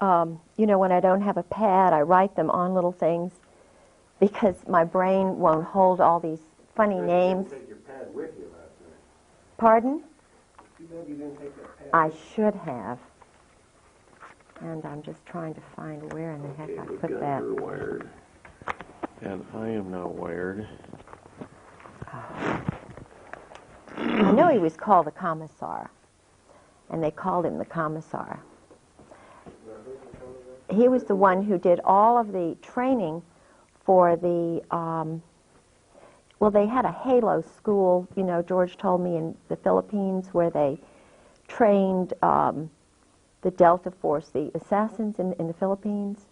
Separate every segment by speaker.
Speaker 1: you know, when I don't have a pad, I write them on little things because my brain won't hold all these funny names.
Speaker 2: You didn't take your pad with you last night.
Speaker 1: Pardon?
Speaker 2: Too bad you didn't take that pad.
Speaker 1: I should have. And I'm just trying to find where in the heck I put that.
Speaker 3: Her wired. And I am now wired.
Speaker 1: I know he was called the Commissar, and they called him the Commissar. He was the one who did all of the training for the, well, they had a Halo school, you know, George told me, in the Philippines, where they trained the Delta Force, the assassins in the Philippines.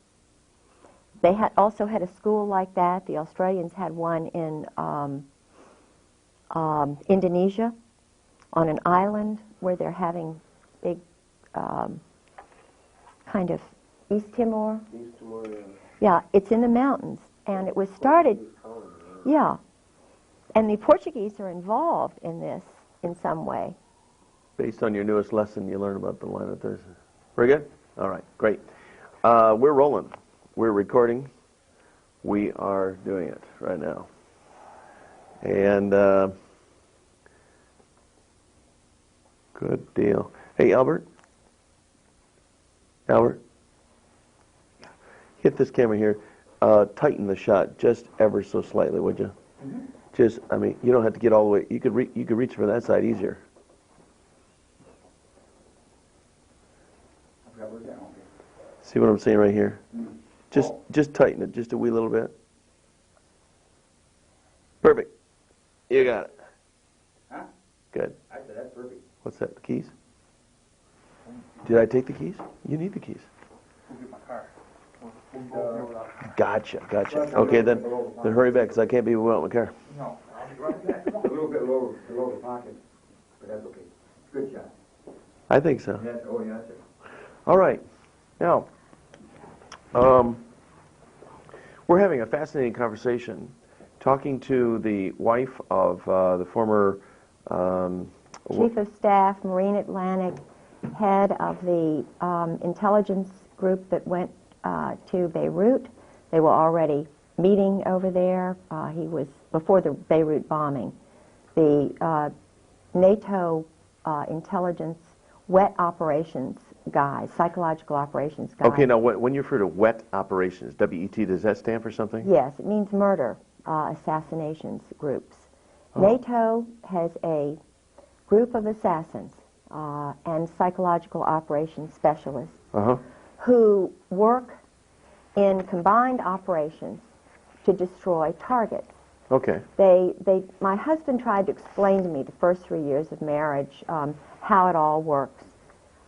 Speaker 1: They also had a school like that. The Australians had one in Indonesia, on an island where they're having big kind of East Timor.
Speaker 2: East Timor, yeah.
Speaker 1: Yeah, it's in the mountains, and it was started. Yeah, and the Portuguese are involved in this in some way.
Speaker 3: Based on your newest lesson, you learn about the line of Thursday. Very good? All right, great. We're rolling. We're recording. We are doing it right now. And good deal. Hey, Albert? Albert? Hit this camera here. Tighten the shot just ever so slightly, would you? Mm-hmm. Just, I mean, you don't have to get all the way. You could reach for that side easier. See what I'm saying right here? Just tighten it just a wee little bit. Perfect. You got it.
Speaker 4: Huh?
Speaker 3: Good.
Speaker 4: I said that's perfect.
Speaker 3: What's that? The keys? Did I take the keys? You need the keys.
Speaker 4: We'll get my car.
Speaker 3: Gotcha. Okay, then hurry back, because I can't be without my car.
Speaker 4: No, I'll be right back. A little bit lower below the pocket, but that's okay. Good shot.
Speaker 3: I think so.
Speaker 4: Yes, oh yes, sir.
Speaker 3: All right. Now, we're having a fascinating conversation talking to the wife of the former
Speaker 1: Chief of Staff, Marine Atlantic, head of the intelligence group that went to Beirut. They were already meeting over there. He was, before the Beirut bombing, the NATO intelligence wet operations guys, psychological operations guys.
Speaker 3: Okay, now when you refer to wet operations, W-E-T, does that stand for something?
Speaker 1: Yes, it means murder, assassinations groups. Oh. NATO has a group of assassins and psychological operations specialists who work in combined operations to destroy targets.
Speaker 3: Okay.
Speaker 1: My husband tried to explain to me the first 3 years of marriage how it all works.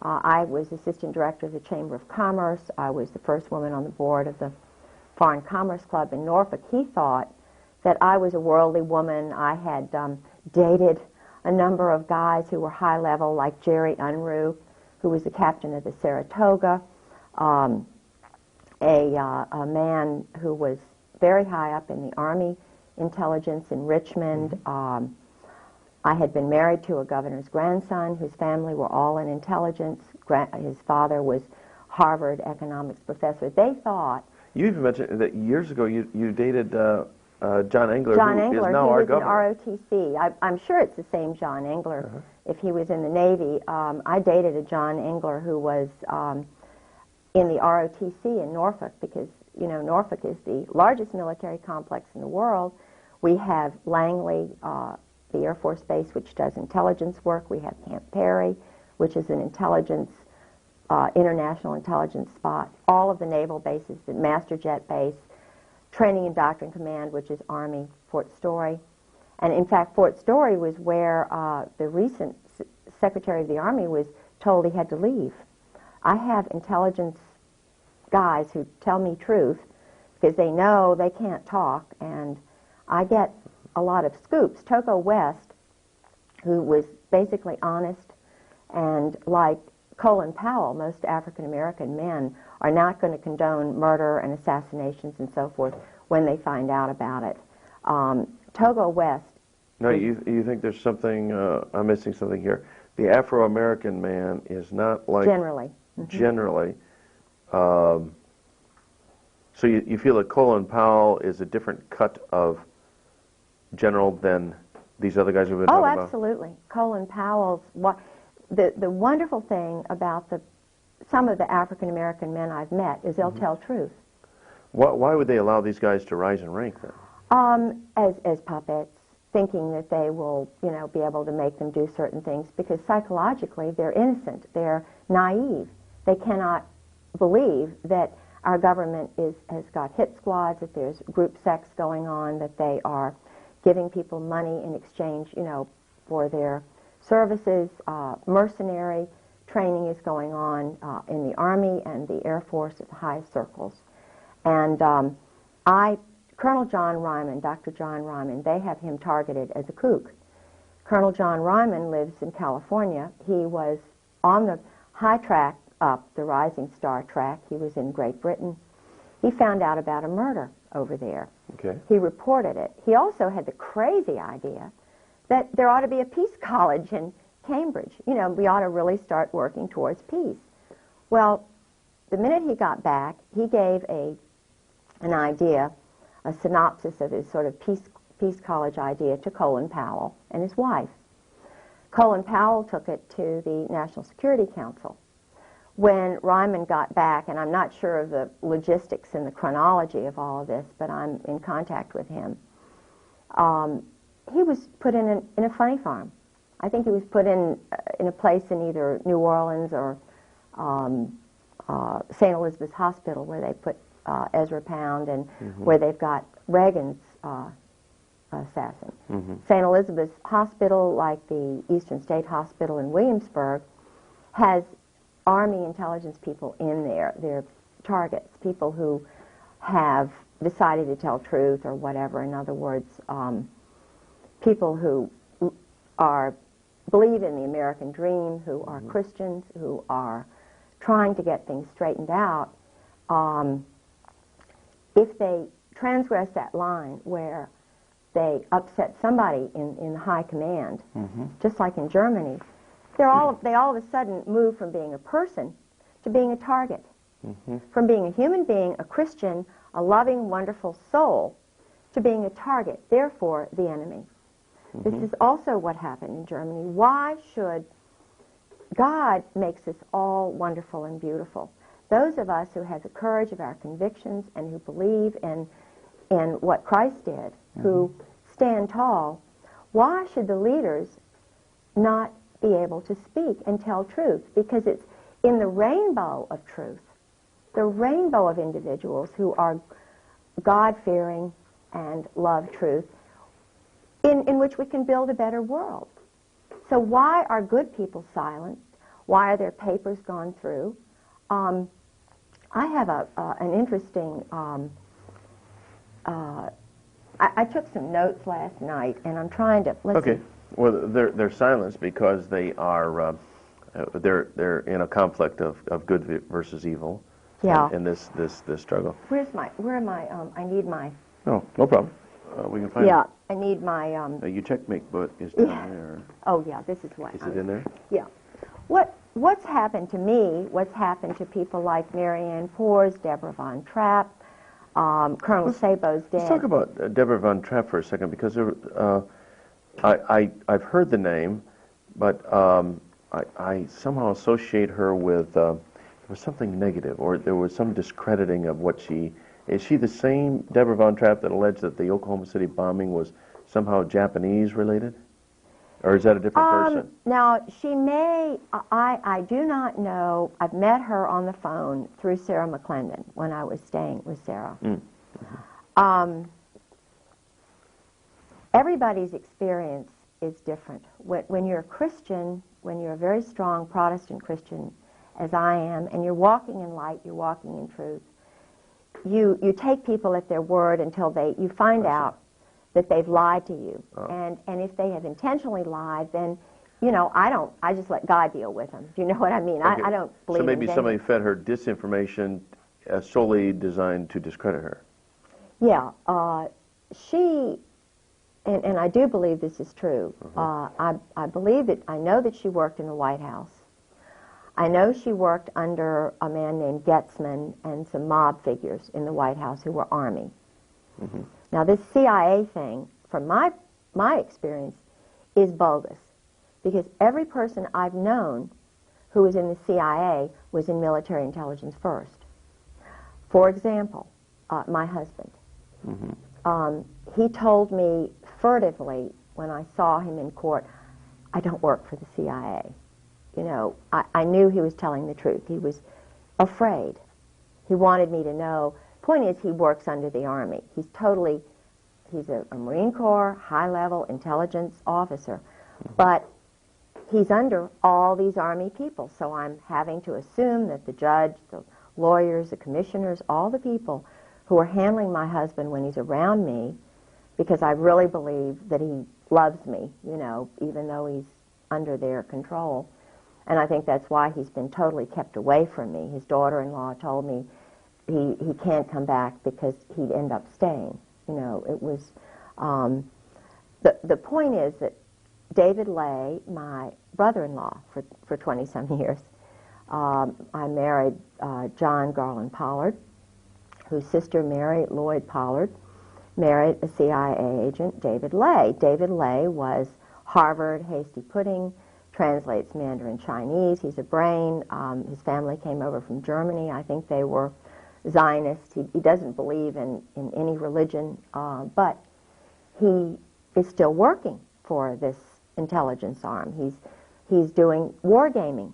Speaker 1: I was assistant director of the Chamber of Commerce. I was the first woman on the board of the Foreign Commerce Club in Norfolk. He thought that I was a worldly woman. I had dated a number of guys who were high level, like Jerry Unruh, who was the captain of the Saratoga, a man who was very high up in the Army intelligence in Richmond. I had been married to a governor's grandson whose family were all in intelligence. His father was Harvard economics professor. They thought...
Speaker 3: You even mentioned that years ago you dated John Engler,
Speaker 1: John
Speaker 3: who
Speaker 1: Engler,
Speaker 3: is now our
Speaker 1: he
Speaker 3: governor.
Speaker 1: was in ROTC. I'm sure it's the same John Engler if he was in the Navy. I dated a John Engler who was in the ROTC in Norfolk because, you know, Norfolk is the largest military complex in the world. We have Langley, the Air Force Base, which does intelligence work. We have Camp Perry, which is an intelligence, international intelligence spot. All of the naval bases, the Master Jet Base, Training and Doctrine Command, which is Army, Fort Story. And in fact, Fort Story was where the recent Secretary of the Army was told he had to leave. I have intelligence guys who tell me truth because they know they can't talk, and I get a lot of scoops. Togo West, who was basically honest, and like Colin Powell, most African-American men are not going to condone murder and assassinations and so forth when they find out about it. Togo West...
Speaker 3: No, you think there's something, I'm missing something here. The Afro-American man is not like...
Speaker 1: Generally.
Speaker 3: Generally, So you feel that Colin Powell is a different cut of general than these other guys we've been talking about?
Speaker 1: Oh, absolutely. Colin Powell's, the wonderful thing about some of the African American men I've met is they'll tell truth.
Speaker 3: Why would they allow these guys to rise in rank then?
Speaker 1: As puppets, thinking that they will, be able to make them do certain things, because psychologically they're innocent, they're naive. They cannot believe that our government has got hit squads, that there's group sex going on, that they are giving people money in exchange, for their services. Mercenary training is going on in the Army and the Air Force at the highest circles. And Colonel John Ryman, Dr. John Ryman, they have him targeted as a kook. Colonel John Ryman lives in California. He was on the high track up, the rising star track. He was in Great Britain. He found out about a murder over there.
Speaker 3: Okay.
Speaker 1: He reported it. He also had the crazy idea that there ought to be a peace college in Cambridge. We ought to really start working towards peace. Well, the minute he got back, he gave an idea, a synopsis of his sort of peace college idea to Colin Powell and his wife. Colin Powell took it to the National Security Council. When Ryman got back, and I'm not sure of the logistics and the chronology of all of this, but I'm in contact with him, he was put in a funny farm. I think he was put in a place in either New Orleans or St. Elizabeth's Hospital, where they put Ezra Pound, and where they've got Reagan's assassin. St. Elizabeth's Hospital, like the Eastern State Hospital in Williamsburg, has Army intelligence people in there. They're targets, people who have decided to tell truth or whatever. In other words, people who believe in the American dream, who are Christians, who are trying to get things straightened out. If they transgress that line where they upset somebody in high command, just like in Germany, they all of a sudden move from being a person to being a target, from being a human being, a Christian, a loving, wonderful soul, to being a target, therefore the enemy. This is also what happened in Germany. Why should God makes us all wonderful and beautiful? Those of us who have the courage of our convictions and who believe in what Christ did, who stand tall, why should the leaders not be able to speak and tell truth? Because it's in the rainbow of truth, the rainbow of individuals who are God-fearing and love truth, in which we can build a better world. So why are good people silenced? Why are their papers gone through? I have an interesting, I took some notes last night, and I'm trying to, let's see.
Speaker 3: Well, they're silenced because they are, they're in a conflict of good versus evil.
Speaker 1: Yeah.
Speaker 3: In this struggle.
Speaker 1: Where am I? I need my.
Speaker 3: No problem. We can find it.
Speaker 1: Yeah, I need my.
Speaker 3: Your checkmate book is down there.
Speaker 1: Oh yeah, this is what.
Speaker 3: Is it in there?
Speaker 1: Yeah. What's happened to me? What's happened to people like Marianne Poors, Deborah Von Trapp, Colonel Sabo's dead.
Speaker 3: Let's talk about Deborah Von Trapp for a second, because I've heard the name, but I somehow associate her with there was something negative, or there was some discrediting of what she. Is she the same Deborah Von Trapp that alleged that the Oklahoma City bombing was somehow Japanese related? Or is that a different person?
Speaker 1: Now, she may, I do not know. I've met her on the phone through Sarah McClendon when I was staying with Sarah. Everybody's experience is different. When you're a Christian, when you're a very strong Protestant Christian, as I am, and you're walking in light, you're walking in truth, you take people at their word until you find out that they've lied to you. And if they have intentionally lied, then, I just let God deal with them. Do you know what I mean?
Speaker 3: Okay.
Speaker 1: I don't believe
Speaker 3: So maybe
Speaker 1: in
Speaker 3: somebody fed her disinformation solely designed to discredit her.
Speaker 1: Yeah. She, and I do believe this is true, I believe that, I know that she worked in the White House. I know she worked under a man named Getzman and some mob figures in the White House who were Army.
Speaker 3: Mm-hmm.
Speaker 1: Now, this CIA thing, from my experience, is bogus, because every person I've known who was in the CIA was in military intelligence first. For example, my husband.
Speaker 3: Mm-hmm.
Speaker 1: He told me furtively when I saw him in court, I don't work for the CIA. You know, I knew he was telling the truth. He was afraid. He wanted me to know. Point is, he works under the Army. He's a Marine Corps, high-level intelligence officer. But he's under all these Army people, so I'm having to assume that the judge, the lawyers, the commissioners, all the people who are handling my husband when he's around me, because I really believe that he loves me, you know, even though he's under their control. And I think that's why he's been totally kept away from me. His daughter-in-law told me he can't come back because he'd end up staying. You know, it was, the point is that David Lay, my brother-in-law for 20-some years, I married John Garland Pollard, whose sister Mary Lloyd Pollard married a CIA agent, David Lay. David Lay was Harvard hasty pudding, translates Mandarin Chinese. He's a brain. His family came over from Germany. I think they were Zionists. He doesn't believe in any religion, but he is still working for this intelligence arm. He's doing wargaming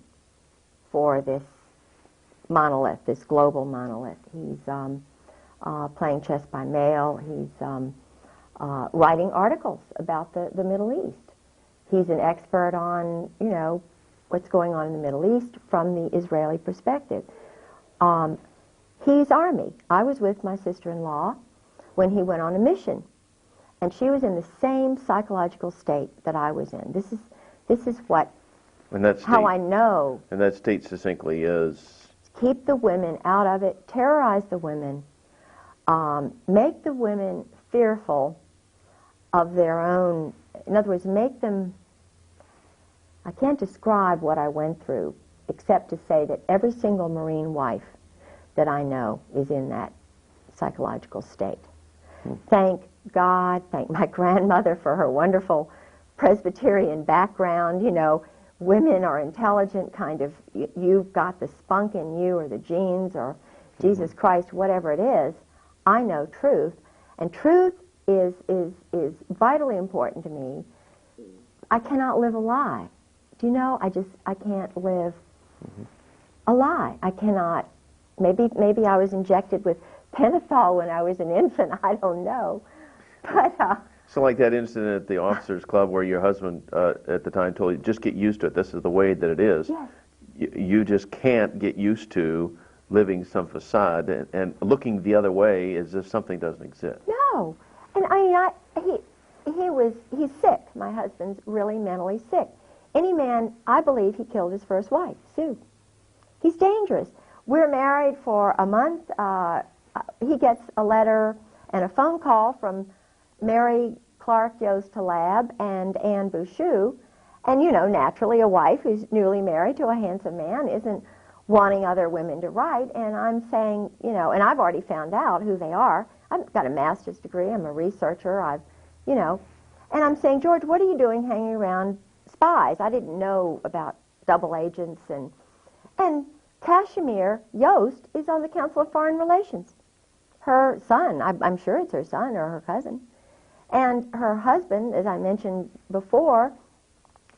Speaker 1: for this monolith, this global monolith. He's playing chess by mail. He's writing articles about the Middle East. He's an expert on, you know, what's going on in the Middle East from the Israeli perspective. He's Army. I was with my sister-in-law when he went on a mission, and she was in the same psychological state that I was in. This is what,
Speaker 3: And that state,
Speaker 1: how I know.
Speaker 3: And that state succinctly is?
Speaker 1: Keep the women out of it, terrorize the women, make the women fearful of their own, in other words, make them, I can't describe what I went through except to say that every single Marine wife that I know is in that psychological state. Thank God, thank my grandmother for her wonderful Presbyterian background. You know, women are intelligent, kind of, you've got the spunk in you or the genes or Jesus Christ, whatever it is. I know truth, and truth is vitally important to me. I cannot live a lie. Do you know, I can't live a lie. I cannot. Maybe I was injected with pentothal when I was an infant. I don't know. But
Speaker 3: So like that incident at the officers' club where your husband at the time told you, just get used to it. This is the way that it is.
Speaker 1: yes.
Speaker 3: You just can't get used to living some facade and looking the other way as if something doesn't exist.
Speaker 1: No. And I mean, he's sick. My husband's really mentally sick. Any man, I believe he killed his first wife, Sue. He's dangerous. We're married for a month. He gets a letter and a phone call from Mary Clark Yost Talab and Anne Bouchou. And, you know, naturally a wife who's newly married to a handsome man isn't wanting other women to write. And I'm saying, you know, and I've already found out who they are. I've got a master's degree. I'm a researcher. You know, and I'm saying, George, what are you doing hanging around spies? I didn't know about double agents. And Kashmir Yost is on the Council of Foreign Relations. Her son, I'm sure it's her son or her cousin. And her husband, as I mentioned before,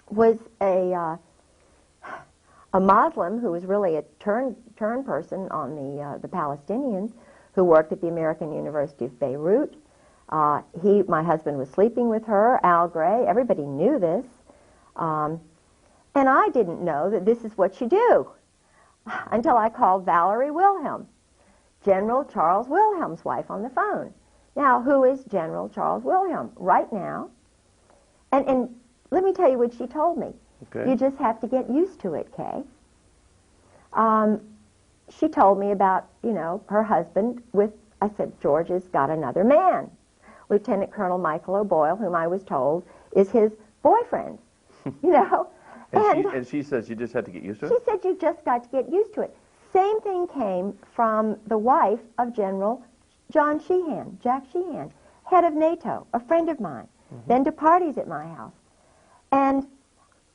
Speaker 1: was a Muslim who was really a turn person on the Palestinians, who worked at the American University of Beirut. My husband was sleeping with her, Al Gray. Everybody knew this. And I didn't know that this is what you do until I called Valerie Wilhelm, General Charles Wilhelm's wife, on the phone. Now, who is General Charles Wilhelm? Right now. And let me tell you what she told me.
Speaker 3: Okay.
Speaker 1: You just have to get used to it, Kay. She told me about, you know, her husband I said, George has got another man. Lieutenant Colonel Michael O'Boyle, whom I was told is his boyfriend, you know.
Speaker 3: And she says you just had to get used to
Speaker 1: She
Speaker 3: it?
Speaker 1: said you just got to get used to it. Same thing came from the wife of General John Sheehan, Jack Sheehan, head of NATO, a friend of mine, been to parties at my house. And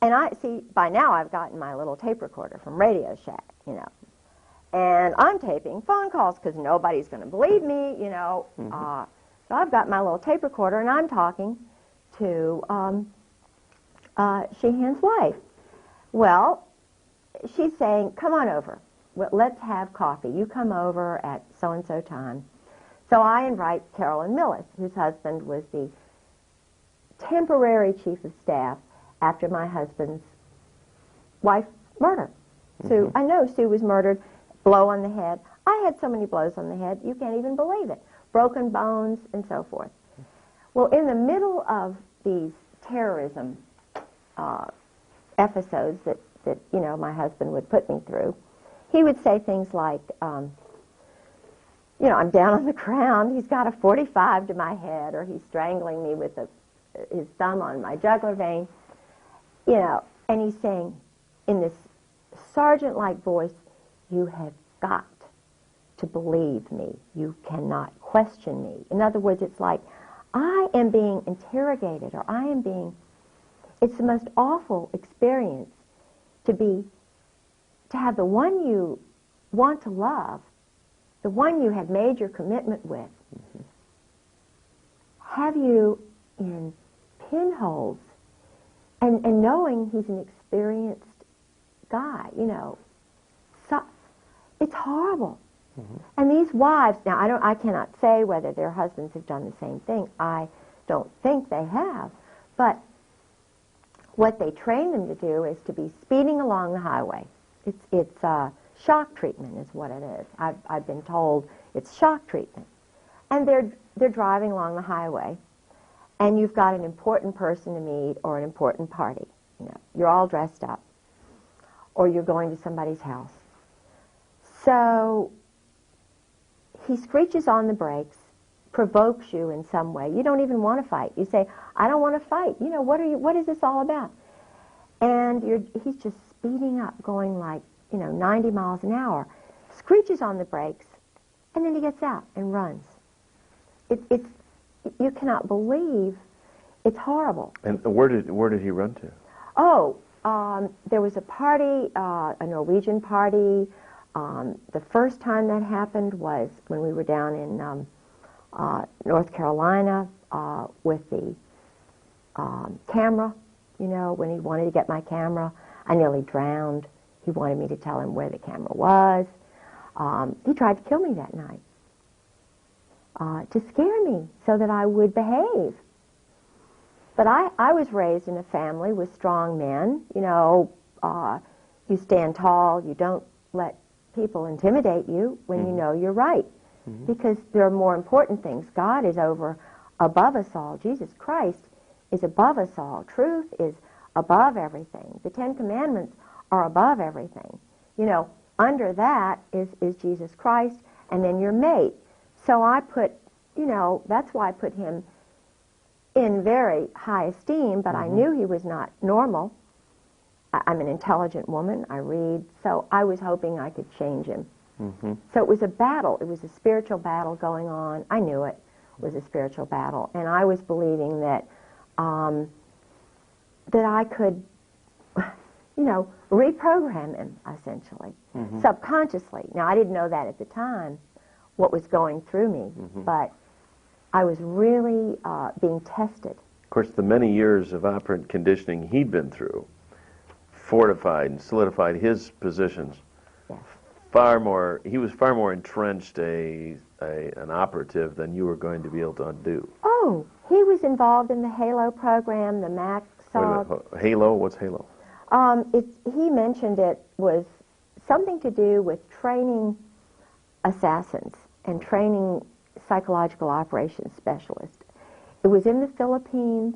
Speaker 1: I see, by now I've gotten my little tape recorder from Radio Shack, you know. And I'm taping phone calls because nobody's going to believe me, you know. So I've got my little tape recorder and I'm talking to Sheehan's wife. Well, she's saying, come on over. Well, let's have coffee. You come over at so-and-so time. So I invite Carolyn Millis, whose husband was the temporary chief of staff after my husband's wife's murder. Sue, I know Sue was murdered, blow on the head. I had so many blows on the head, you can't even believe it. Broken bones and so forth. Well, in the middle of these terrorism episodes that you know, my husband would put me through, he would say things like, you know, I'm down on the ground, he's got a .45 to my head, or he's strangling me with his thumb on my jugular vein, you know, and he's saying in this sergeant-like voice, you have got to believe me. You cannot question me. In other words, it's like, I am being interrogated, or I am being, it's the most awful experience to have the one you want to love, the one you have made your commitment with, have you in pinholes, and knowing he's an experienced guy, you know. So, it's horrible. And these wives, now I cannot say whether their husbands have done the same thing. I don't think they have. But what they train them to do is to be speeding along the highway. It's shock treatment is what it is. I've been told it's shock treatment. And they're driving along the highway, and you've got an important person to meet or an important party. You know, you're all dressed up, or you're going to somebody's house. So he screeches on the brakes, provokes you in some way. You don't even want to fight. You say, I don't want to fight. You know, what is this all about? And he's just speeding up, going like, you know, 90 miles an hour, screeches on the brakes, and then he gets out and runs. You cannot believe, it's horrible.
Speaker 3: And where did he run to?
Speaker 1: Oh, there was a party, a Norwegian party. The first time that happened was when we were down in North Carolina with the camera, you know, when he wanted to get my camera. I nearly drowned. He wanted me to tell him where the camera was. He tried to kill me that night to scare me so that I would behave. But I was raised in a family with strong men. You know, you stand tall. You don't let people intimidate you when you know you're right. Because there are more important things. God is above us all. Jesus Christ is above us all. Truth is above everything. The Ten Commandments are above everything. You know, under that is Jesus Christ, and then your mate. So I put, you know, that's why I put him in very high esteem, but I knew he was not normal. I'm an intelligent woman. I read. So I was hoping I could change him. So it was a battle. It was a spiritual battle going on. I knew it was a spiritual battle. And I was believing that that I could, you know, reprogram him, essentially, subconsciously. Now, I didn't know that at the time, what was going through me, but I was really being tested.
Speaker 3: Of course, the many years of operant conditioning he'd been through fortified and solidified his positions.
Speaker 1: Yes.
Speaker 3: He was far more entrenched an operative than you were going to be able to undo.
Speaker 1: Oh, he was involved in the HALO program, the MAC SOG.
Speaker 3: HALO? What's HALO?
Speaker 1: He mentioned it was something to do with training assassins and training psychological operations specialists. It was in the Philippines.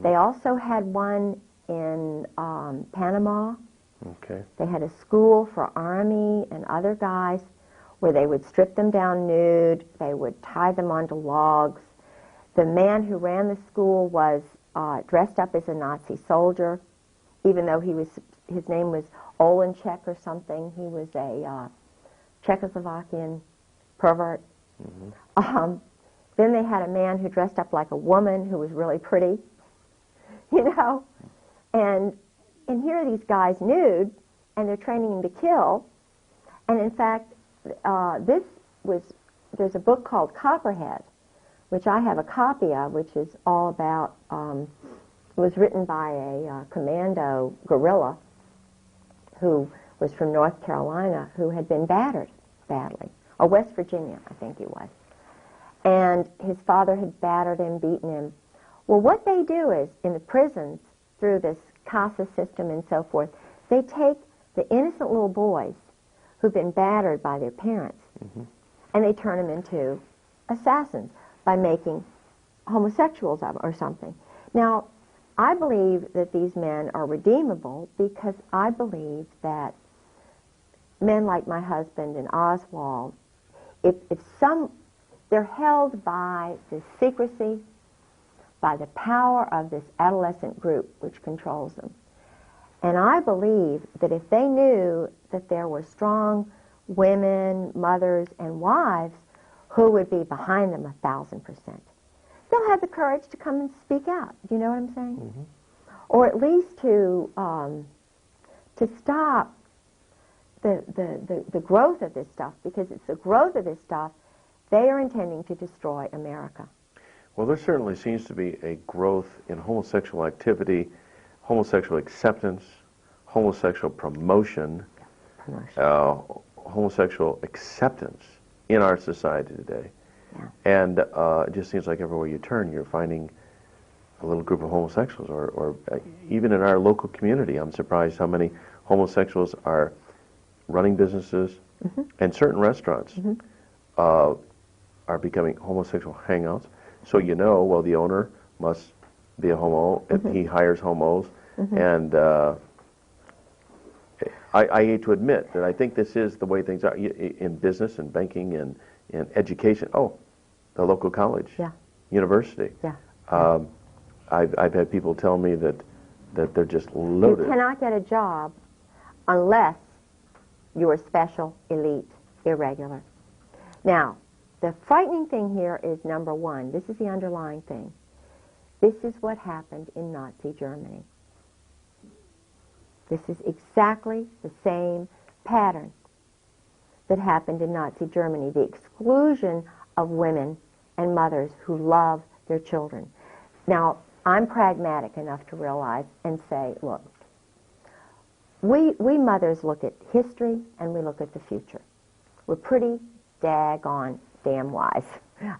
Speaker 1: They also had one in Panama.
Speaker 3: Okay.
Speaker 1: They had a school for Army and other guys where they would strip them down nude. They would tie them onto logs. The man who ran the school was dressed up as a Nazi soldier. even though his name was Olenchek or something, he was a Czechoslovakian pervert. Then they had a man who dressed up like a woman who was really pretty, you know, and here are these guys nude, and they're training them to kill. And in fact, there's a book called Copperhead, which I have a copy of, which is all about, it was written by a commando guerrilla who was from North Carolina, who had been battered badly, or West Virginia, I think he was. And his father had battered him, beaten him. Well, what they do is, in the prisons, through this CASA system and so forth, they take the innocent little boys who've been battered by their parents, and they turn them into assassins by making homosexuals of them or something. Now, I believe that these men are redeemable because I believe that men like my husband and Oswald, they're held by the secrecy, by the power of this adolescent group which controls them. And I believe that if they knew that there were strong women, mothers, and wives who would be behind them 1,000%, they'll have the courage to come and speak out. Do you know what I'm saying? Or at least to stop the growth of this stuff, because it's the growth of this stuff they are intending to destroy America.
Speaker 3: Well, there certainly seems to be a growth in homosexual activity, homosexual acceptance, homosexual promotion, homosexual acceptance in our society today. And it just seems like everywhere you turn, you're finding a little group of homosexuals, or even in our local community, I'm surprised how many homosexuals are running businesses, and certain restaurants are becoming homosexual hangouts. So you know, well, the owner must be a homo, and he hires homos, and I hate to admit that I think this is the way things are in business and banking and in education. Oh, the local college, university. I've had people tell me that they're just loaded.
Speaker 1: You cannot get a job unless you are special, elite, irregular. Now, the frightening thing here is, number one, this is the underlying thing. This is what happened in Nazi Germany. This is exactly the same pattern that happened in Nazi Germany, the exclusion of women and mothers who love their children. Now, I'm pragmatic enough to realize and say, look, we mothers look at history and we look at the future. We're pretty daggone damn wise.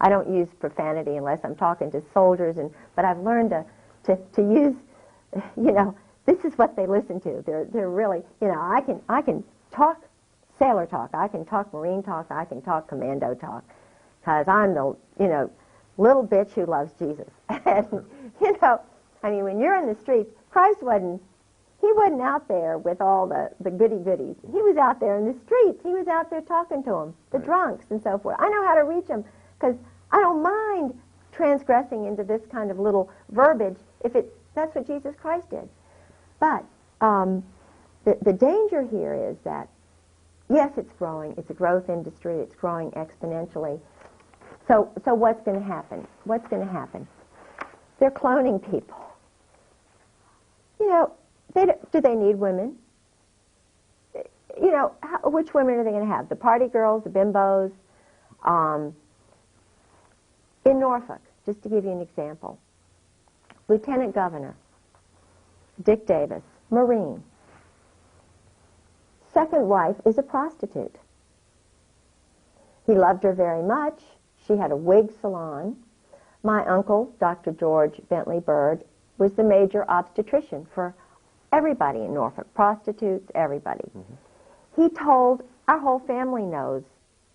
Speaker 1: I don't use profanity unless I'm talking to soldiers, but I've learned to use, you know, this is what they listen to. They're really, you know, I can talk sailor talk, I can talk Marine talk, I can talk commando talk, because I'm the, you know, little bitch who loves Jesus. And, you know, I mean, when you're in the streets, Christ wasn't out there with all the goody-goodies. He was out there in the streets. He was out there talking to them, the drunks and so forth. I know how to reach them because I don't mind transgressing into this kind of little verbiage if that's what Jesus Christ did. But the danger here is that, yes, it's growing. It's a growth industry. It's growing exponentially. So what's going to happen? What's going to happen? They're cloning people. You know, do they need women? You know, which women are they going to have? The party girls, the bimbos? In Norfolk, just to give you an example, Lieutenant Governor Dick Davis, Marine. Second wife is a prostitute. He loved her very much. She had a wig salon. My uncle, Dr. George Bentley Bird, was the major obstetrician for everybody in Norfolk, prostitutes, everybody. He told, our whole family knows,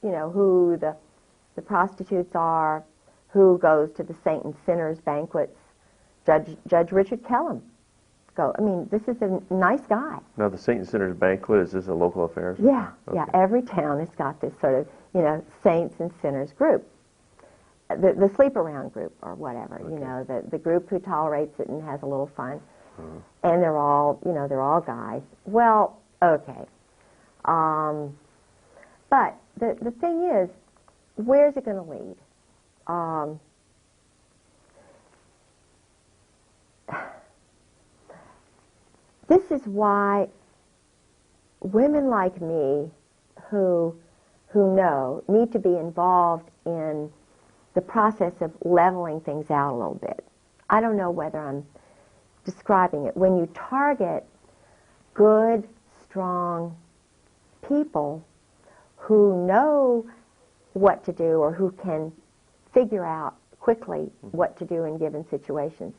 Speaker 1: you know, who the prostitutes are, who goes to the Saint and Sinners banquets. Judge Richard Kellum. I mean, this is a nice guy.
Speaker 3: Now, the Saint and Sinners banquet, is this a local affair?
Speaker 1: Yeah, yeah. Every town has got this sort of, you know, Saints and Sinners group. The sleep around group or whatever, you know, the group who tolerates it and has a little fun. and they're all, you know, they're all guys. Well, okay. But the thing is, where's it going to lead? This is why women like me who know need to be involved in the process of leveling things out a little bit. I don't know whether I'm describing it. When you target good, strong people who know what to do or who can figure out quickly what to do in given situations,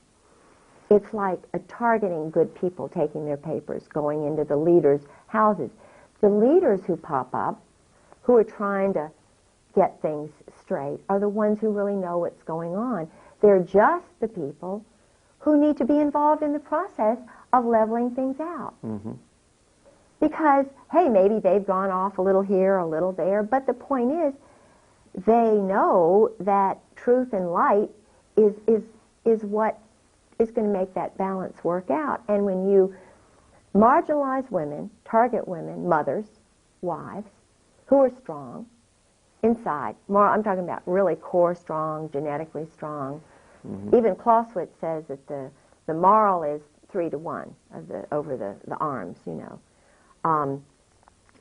Speaker 1: it's like targeting good people, taking their papers, going into the leaders' houses. The leaders who pop up, who are trying to get things straight, are the ones who really know what's going on. They're just the people who need to be involved in the process of leveling things out. Because, hey, maybe they've gone off a little here, a little there, but the point is, they know that truth and light is what is going to make that balance work out. And when you marginalize women, target women, mothers, wives, who are strong inside, I'm talking about really core strong, genetically strong. Even Clausewitz says that the moral is 3 to 1 over the arms, you know.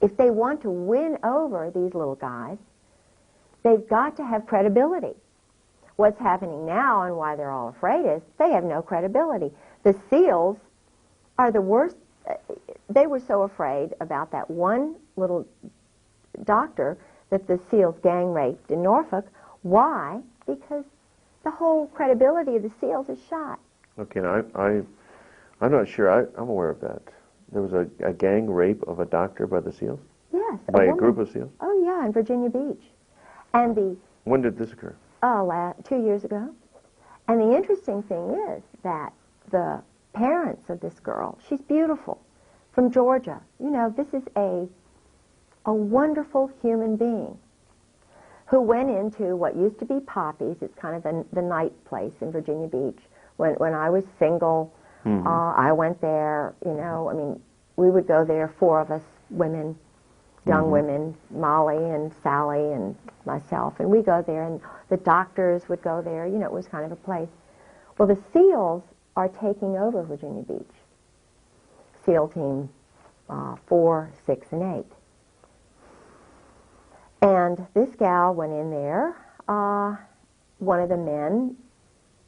Speaker 1: If they want to win over these little guys, they've got to have credibility. What's happening now and why they're all afraid is they have no credibility. The SEALs are the worst. They were so afraid about that one little doctor that the SEALs gang raped in Norfolk. Why? Because the whole credibility of the SEALs is shot.
Speaker 3: Okay, now I'm not sure. I'm aware of that. There was a gang rape of a doctor by the SEALs?
Speaker 1: Yes.
Speaker 3: By a group of SEALs?
Speaker 1: Oh, yeah, in Virginia Beach. And
Speaker 3: when did this occur?
Speaker 1: 2 years ago. And the interesting thing is that the parents of this girl, she's beautiful, from Georgia. You know, this is a wonderful human being who went into what used to be Poppy's. It's kind of the night place in Virginia Beach. When I was single, I went there, you know, I mean, we would go there, 4 of us women, young women, Molly and Sally and myself, and we go there, and the doctors would go there. You know, it was kind of a place. Well, the SEALs are taking over Virginia Beach. SEAL Team 4, 6, and 8. And this gal went in there. One of the men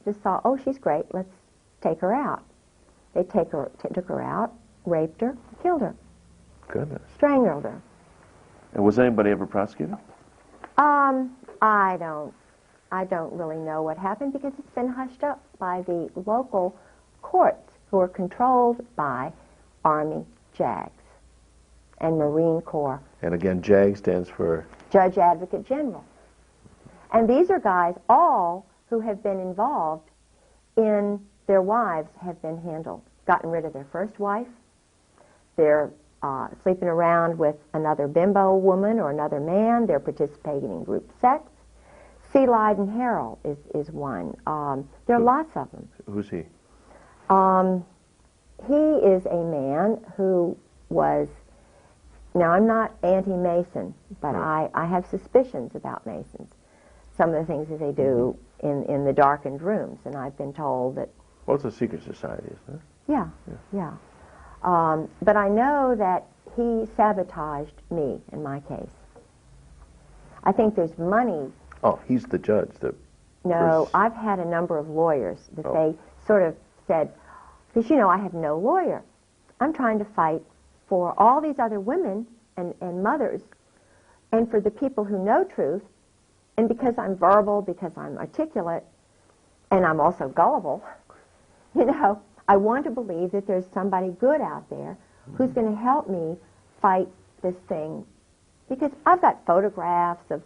Speaker 1: just thought, oh, she's great, let's take her out. They took her out, raped her, killed her.
Speaker 3: Goodness.
Speaker 1: Strangled her.
Speaker 3: And was anybody ever prosecuted?
Speaker 1: I don't really know what happened because it's been hushed up by the local courts who are controlled by Army JAGs and Marine Corps.
Speaker 3: And again, JAG stands for?
Speaker 1: Judge Advocate General. And these are guys, all who have been involved in their wives have been handled, gotten rid of their first wife. They're sleeping around with another bimbo woman or another man. They're participating in group sex. C. Lyden Harrell is one. There are lots of them.
Speaker 3: Who's he?
Speaker 1: He is a man who was, now I'm not anti-Mason, but I have suspicions about Masons. Some of the things that they do in the darkened rooms, and I've been told that...
Speaker 3: Well, it's a secret society, isn't it?
Speaker 1: Yeah. But I know that he sabotaged me in my case. I think there's money.
Speaker 3: Oh, he's the judge.
Speaker 1: No, I've had a number of lawyers that they sort of said, because, you know, I have no lawyer. I'm trying to fight for all these other women and mothers and for the people who know truth. And because I'm verbal, because I'm articulate, and I'm also gullible, you know, I want to believe that there's somebody good out there who's going to help me fight this thing. Because I've got photographs of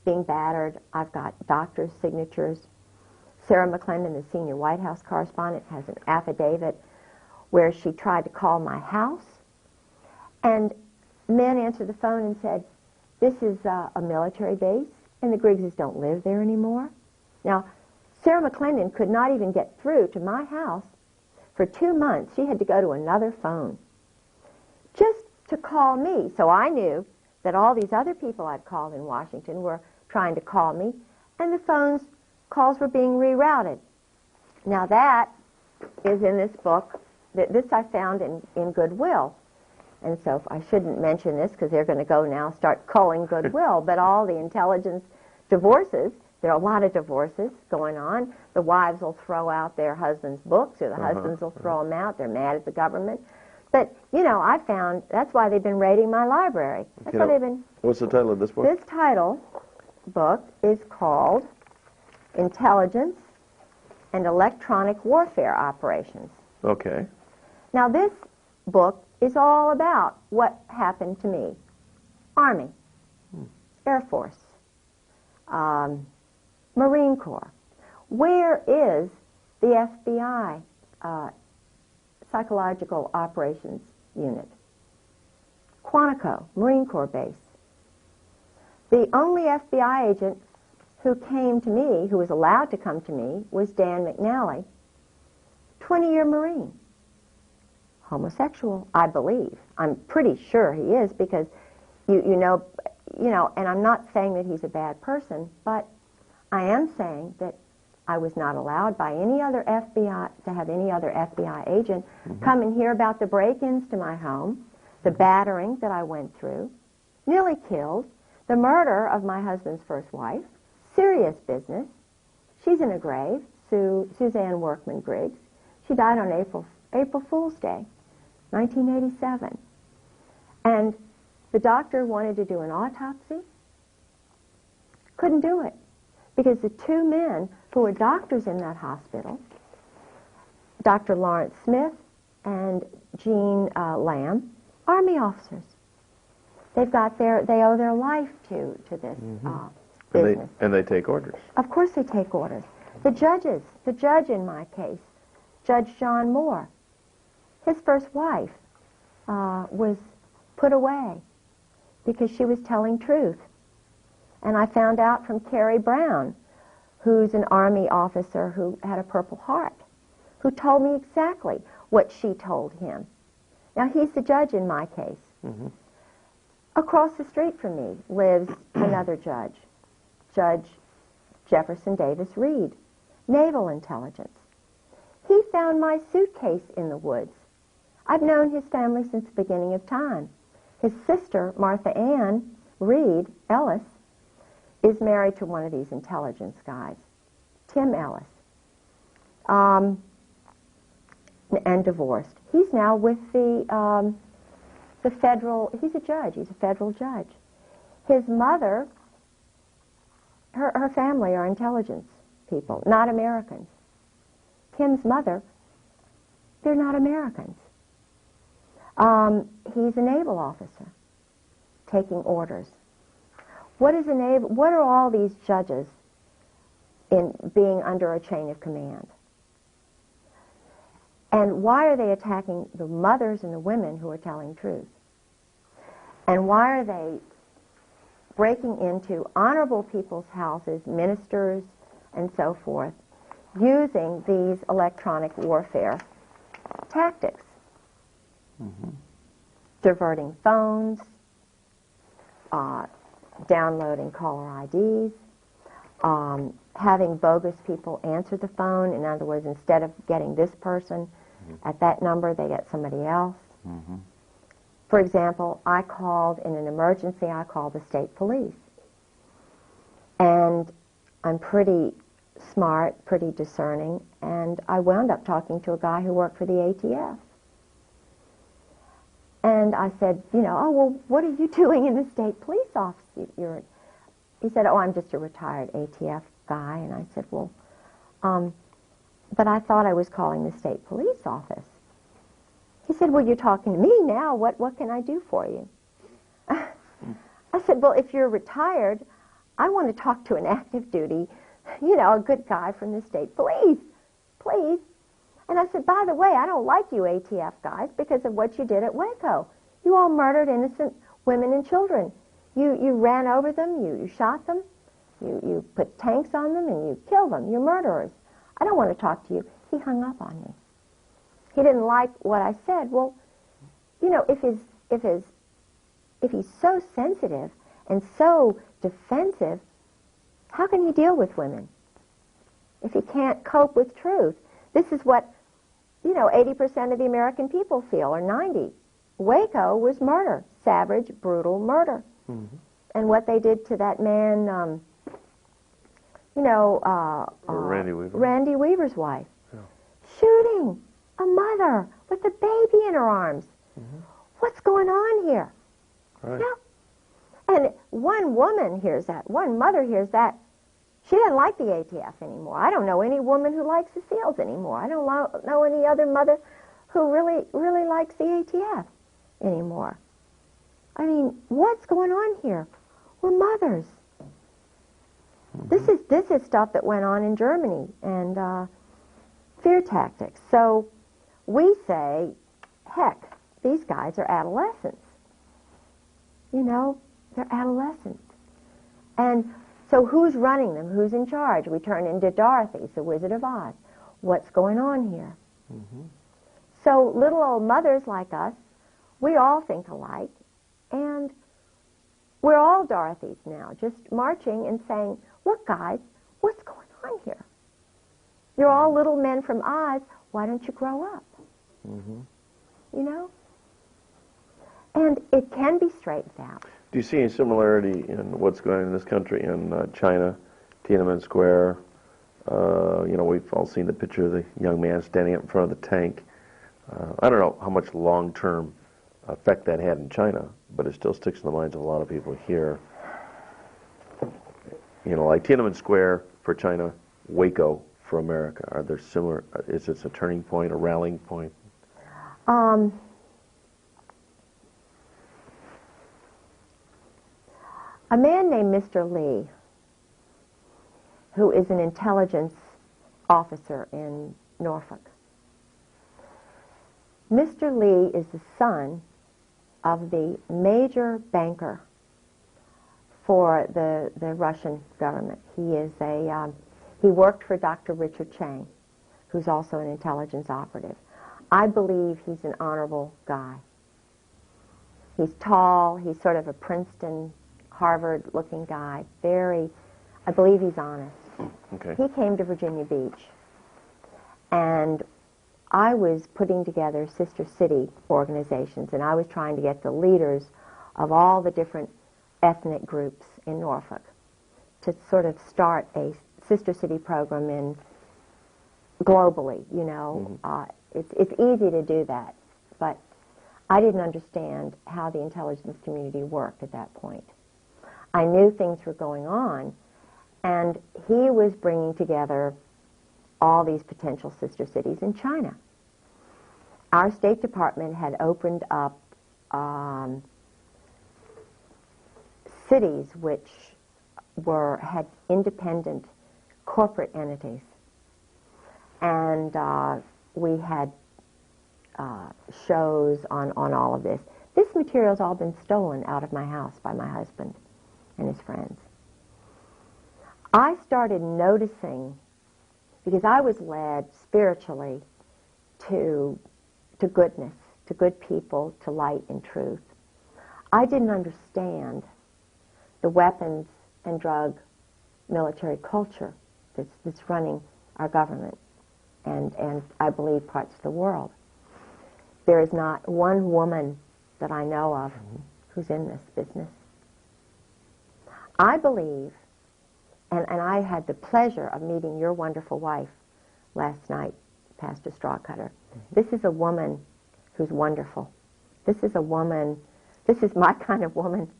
Speaker 1: being battered. I've got doctors' signatures. Sarah McClendon, the senior White House correspondent, has an affidavit where she tried to call my house. And men answered the phone and said, this is a military base, and the Griggses don't live there anymore. Now, Sarah McClendon could not even get through to my house For 2 months, she had to go to another phone just to call me. So I knew that all these other people I'd called in Washington were trying to call me, and the calls were being rerouted. Now that is in this book. This I found in Goodwill. And so I shouldn't mention this because they're going to go now start calling Goodwill, but all the intelligence divorces, there are a lot of divorces going on. The wives will throw out their husbands' books, or the husbands will throw them out. They're mad at the government. But, you know, I found that's why they've been raiding my library. That's why they've been...
Speaker 3: What's the title of this book?
Speaker 1: This book is called Intelligence and Electronic Warfare Operations.
Speaker 3: Okay.
Speaker 1: Now, this book is all about what happened to me. Army, Air Force, Marine Corps. Where is the FBI Psychological Operations Unit? Quantico, Marine Corps base. The only FBI agent who came to me, who was allowed to come to me, was Dan McNally, 20-year Marine. Homosexual, I believe. I'm pretty sure he is, because you know, and I'm not saying that he's a bad person, but I am saying that I was not allowed by any other FBI to have any other FBI agent come and hear about the break-ins to my home, the battering that I went through, nearly killed, the murder of my husband's first wife, serious business. She's in a grave, Suzanne Workman Griggs. She died on April Fool's Day, 1987. And the doctor wanted to do an autopsy. Couldn't do it, because the 2 men who were doctors in that hospital, Dr. Lawrence Smith and Jean Lamb, Army officers. They owe their life to this business.
Speaker 3: And they take orders.
Speaker 1: Of course they take orders. The judge in my case, Judge John Moore, his first wife was put away because she was telling truth. And I found out from Carrie Brown, who's an Army officer who had a Purple Heart, who told me exactly what she told him. Now, he's the judge in my case. Across the street from me lives another judge, Judge Jefferson Davis Reed, Naval Intelligence. He found my suitcase in the woods. I've known his family since the beginning of time. His sister, Martha Ann Reed Ellis, is married to one of these intelligence guys, Tim Ellis, and divorced. He's now with the federal, he's a federal judge. His mother, her family are intelligence people, not Americans. Tim's mother, they're not Americans. He's a naval officer, taking orders. What are all these judges in being under a chain of command? And why are they attacking the mothers and the women who are telling truth? And why are they breaking into honorable people's houses, ministers, and so forth, using these electronic warfare tactics? Diverting phones, downloading caller IDs, having bogus people answer the phone. In other words, instead of getting this person at that number, they get somebody else. For example, I called in an emergency, I called the state police. And I'm pretty smart, pretty discerning, and I wound up talking to a guy who worked for the ATF. And I said, oh, well, what are you doing in the state police office? He said, oh, I'm just a retired ATF guy. And I said, well, but I thought I was calling the state police office. He said, well, you're talking to me now. What can I do for you? I said, well, if you're retired, I want to talk to an active duty, a good guy from the state police, please. And I said, by the way, I don't like you ATF guys because of what you did at Waco. You all murdered innocent women and children. You ran over them, you shot them, you put tanks on them, and you killed them. You're murderers. I don't want to talk to you. He hung up on me. he didn't like what I said. Well, you know, if he's so sensitive and so defensive, how can he deal with women if he can't cope with truth? This is what, you know, 80% of the American people feel, or 90. Waco was murder, savage, brutal murder. Mm-hmm. And what they did to that man, Randy Weaver's wife. Yeah. Shooting a mother with a baby in her arms. Mm-hmm. What's going on here?
Speaker 3: Right.
Speaker 1: Yeah. And one woman hears that. One mother hears that. She doesn't like the ATF anymore. I don't know any woman who likes the SEALs anymore. I don't know any other mother who really likes the ATF anymore. I mean, what's going on here? We're mothers. Mm-hmm. This is stuff that went on in Germany, and fear tactics. So we say, heck, these guys are adolescents. You know, they're adolescents. And so who's running them? Who's in charge? We turn into Dorothy, the Wizard of Oz. What's going on here? Mm-hmm. So little old mothers like us, we all think alike, and we're all Dorothys now, just marching and saying, look, guys, what's going on here? You're all little men from Oz. Why don't you grow up? Mm-hmm. You know? And it can be straightened out.
Speaker 3: Do you see any similarity in what's going on in this country, in China, Tiananmen Square? You know, we've all seen the picture of the young man standing up in front of the tank. I don't know how much long-term effect that had in China, but it still sticks in the minds of a lot of people here. You know, like Tiananmen Square for China, Waco for America. Are there similar? Is this a turning point, a rallying point?
Speaker 1: A man named Mr. Lee, who is an intelligence officer in Norfolk. Mr. Lee is the son of the major banker for the Russian government. He worked for Dr. Richard Chang, who's also an intelligence operative. I believe he's an honorable guy. He's tall, he's sort of a Princeton, Harvard-looking guy, I believe he's honest.
Speaker 3: Okay.
Speaker 1: He came to Virginia Beach, and I was putting together sister city organizations, and I was trying to get the leaders of all the different ethnic groups in Norfolk to sort of start a sister city program globally, you know. Mm-hmm. It's easy to do that, but I didn't understand how the intelligence community worked at that point. I knew things were going on, and he was bringing together all these potential sister cities in China. Our State Department had opened up cities which had independent corporate entities, and we had shows on all of this. This material's all been stolen out of my house by my husband and his friends. I started noticing, because I was led spiritually to goodness, to good people, to light and truth. I didn't understand the weapons and drug military culture that's running our government and I believe parts of the world. There is not one woman that I know of who's in this business. I believe, and I had the pleasure of meeting your wonderful wife last night, Pastor Strawcutter. This is a woman who's wonderful. This is my kind of woman,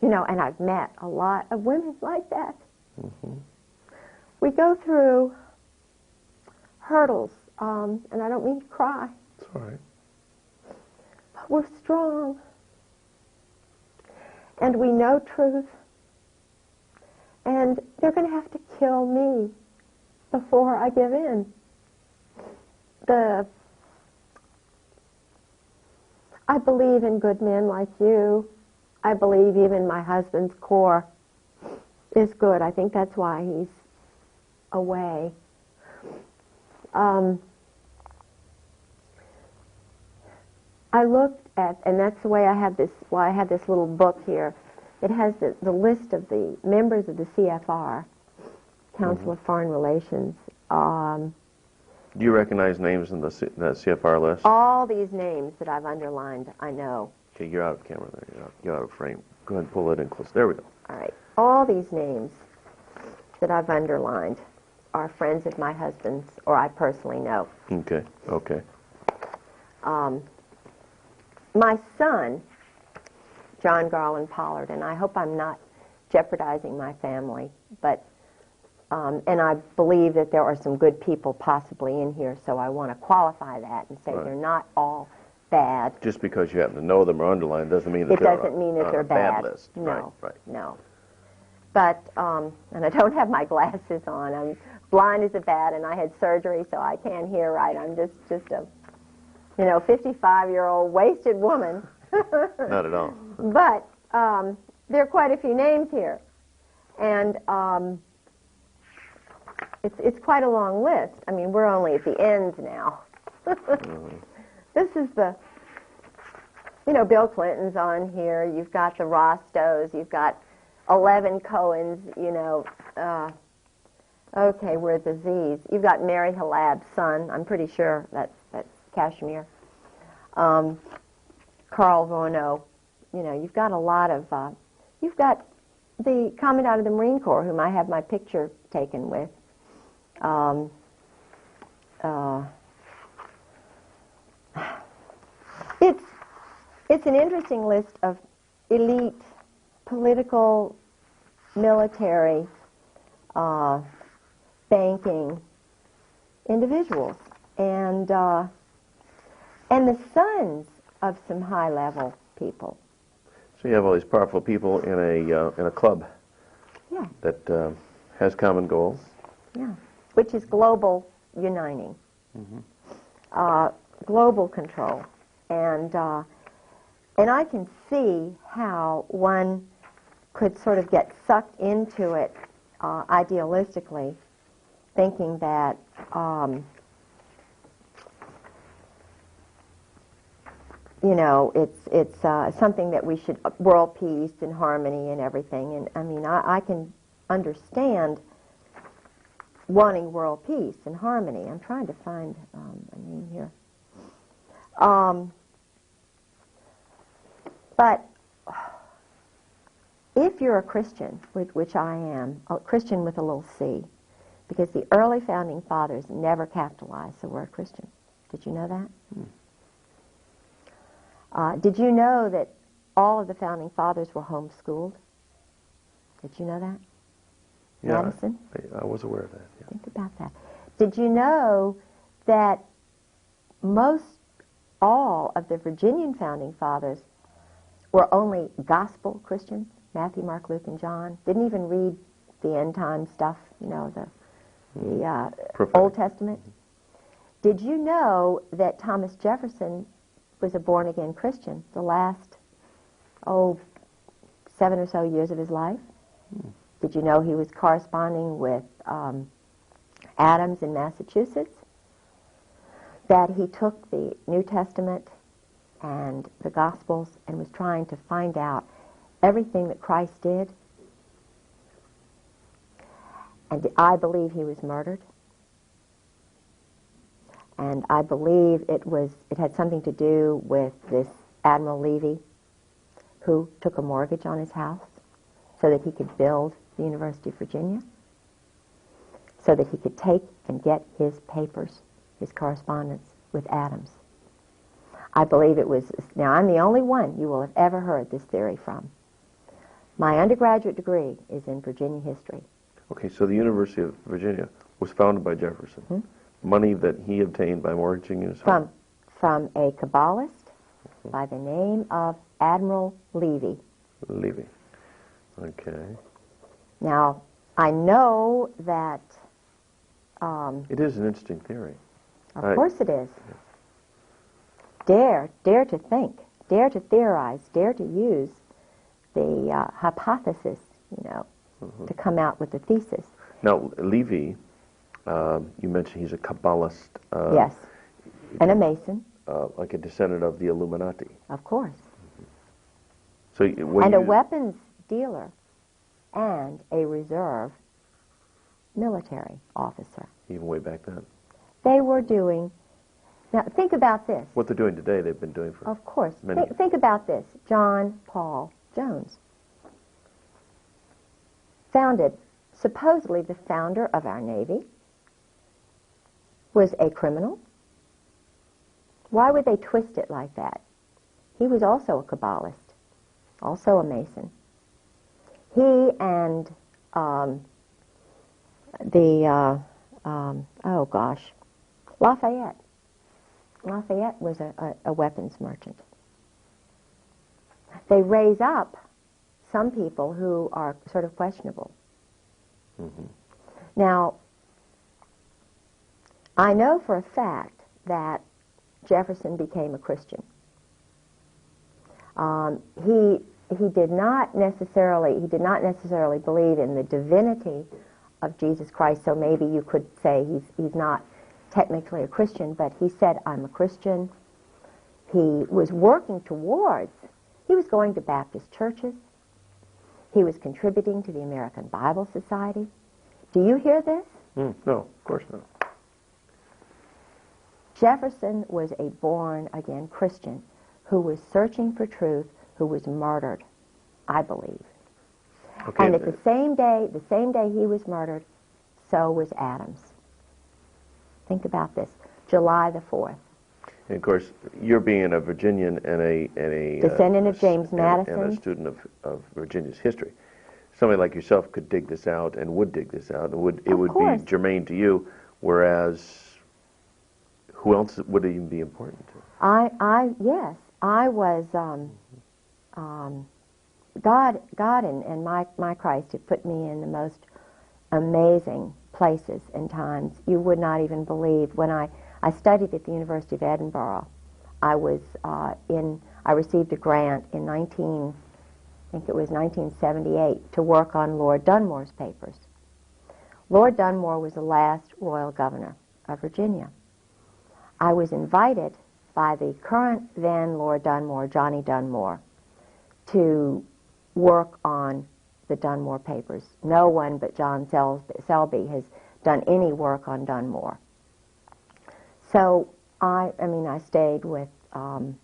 Speaker 1: you know, and I've met a lot of women like that. Mm-hmm. We go through hurdles, and I don't mean to cry.
Speaker 3: It's all right.
Speaker 1: But we're strong, and we know truth, and they're going to have to kill me before I give in. I believe in good men like you. I believe even my husband's core is good. I think that's why he's away. I looked at, and that's the way I have this, why I have this little book here. It has the list of the members of the CFR, Council of Foreign Relations.
Speaker 3: Do you recognize names in that CFR list?
Speaker 1: All these names that I've underlined, I know.
Speaker 3: Okay, you're out of camera there. You're out of frame. Go ahead and pull it in close. There we go.
Speaker 1: All right. All these names that I've underlined are friends of my husband's, or I personally know.
Speaker 3: Okay, okay.
Speaker 1: My son, John Garland Pollard, and I hope I'm not jeopardizing my family, but and I believe that there are some good people possibly in here, so I want to qualify that and say they're not all bad.
Speaker 3: Just because you happen to know them or underline doesn't mean that they're on a bad list.
Speaker 1: No,
Speaker 3: right.
Speaker 1: no. But, and I don't have my glasses on. I'm blind as a bat, and I had surgery, so I can't hear right. I'm just a, 55-year-old wasted woman.
Speaker 3: Not at all.
Speaker 1: But there are quite a few names here, and it's quite a long list. I mean, we're only at the ends now. This is the, Bill Clinton's on here. You've got the Rostos. You've got 11 Cohens. Okay, we're at the Z's. You've got Mary Halab's son. I'm pretty sure that's Kashmir. Carl Vono. You've got a lot of. You've got the Commandant of the Marine Corps, whom I have my picture taken with. It's an interesting list of elite political, military, banking individuals, and the sons of some high-level people.
Speaker 3: So you have all these powerful people in a club.
Speaker 1: Yeah.
Speaker 3: That has common goals.
Speaker 1: Yeah. Which is global uniting, global control, and I can see how one could sort of get sucked into it idealistically, thinking that it's something that we should, world peace and harmony and everything. And I mean, I can understand wanting world peace and harmony. I'm trying to find a name here. But if you're a Christian, which I am, a Christian with a little c, because the early founding fathers never capitalized the word Christian. Did you know that? Did you know that all of the founding fathers were homeschooled? Did you know that?
Speaker 3: Yeah,
Speaker 1: Madison?
Speaker 3: I was aware of that. Yeah.
Speaker 1: Think about that. Did you know that all of the Virginian founding fathers were only gospel Christians? Matthew, Mark, Luke, and John. Didn't even read the end time stuff, the Old Testament. Did you know that Thomas Jefferson was a born-again Christian the last, 7 or so years of his life? Did you know he was corresponding with Adams in Massachusetts? That he took the New Testament and the Gospels and was trying to find out everything that Christ did? And I believe he was murdered. And I believe it had something to do with this Admiral Levy, who took a mortgage on his house so that he could build the University of Virginia, so that he could take and get his papers, his correspondence with Adams. I believe it was, now I'm the only one you will have ever heard this theory from. My undergraduate degree is in Virginia history.
Speaker 3: Okay, so the University of Virginia was founded by Jefferson. Money that he obtained by mortgaging his home.
Speaker 1: From a Kabbalist by the name of Admiral Levy.
Speaker 3: Levy. Okay.
Speaker 1: Now, I know that...
Speaker 3: it is an interesting theory.
Speaker 1: Of course it is. Dare to think, dare to theorize, dare to use the hypothesis, to come out with the thesis.
Speaker 3: Now, Levy, you mentioned he's a Kabbalist.
Speaker 1: Yes, and a Mason.
Speaker 3: like a descendant of the Illuminati.
Speaker 1: Of course.
Speaker 3: So when
Speaker 1: And a weapons dealer and a reserve military officer.
Speaker 3: even way back then.
Speaker 1: They were doing, now think about this.
Speaker 3: What they're doing today, they've been doing for
Speaker 1: Of course.
Speaker 3: many.
Speaker 1: Think about this. John Paul Jones. Founded, supposedly the founder of our Navy, was a criminal. Why would they twist it like that? He was also a Kabbalist, also a Mason. He and Lafayette. Lafayette was a weapons merchant. They raise up some people who are sort of questionable.
Speaker 3: Mm-hmm.
Speaker 1: Now, I know for a fact that Jefferson became a Christian. He did not necessarily believe in the divinity of Jesus Christ, so maybe you could say he's not technically a Christian, but he said, I'm a Christian. He was working towards, he was going to Baptist churches. He was contributing to the American Bible Society. Do you hear this?
Speaker 3: No, of course not.
Speaker 1: Jefferson was a born-again Christian who was searching for truth, who was murdered, I believe.
Speaker 3: Okay.
Speaker 1: And at the same day he was murdered, so was Adams. Think about this. July the 4th.
Speaker 3: And of course, you're being a Virginian and a
Speaker 1: Descendant of James
Speaker 3: and
Speaker 1: Madison.
Speaker 3: a student of Virginia's history. Somebody like yourself could dig this out and would dig this out, and it would
Speaker 1: course.
Speaker 3: be germane to you, whereas who else would it even be important to?
Speaker 1: Yes, I was, God and my Christ had put me in the most amazing places and times. You would not even believe. When I studied at the University of Edinburgh, I received a grant in 1978 to work on Lord Dunmore's papers. Lord Dunmore was the last royal governor of Virginia. I was invited by the current then Lord Dunmore, Johnny Dunmore, to work on the Dunmore papers. No one but John Selby has done any work on Dunmore. So I stayed with, I'm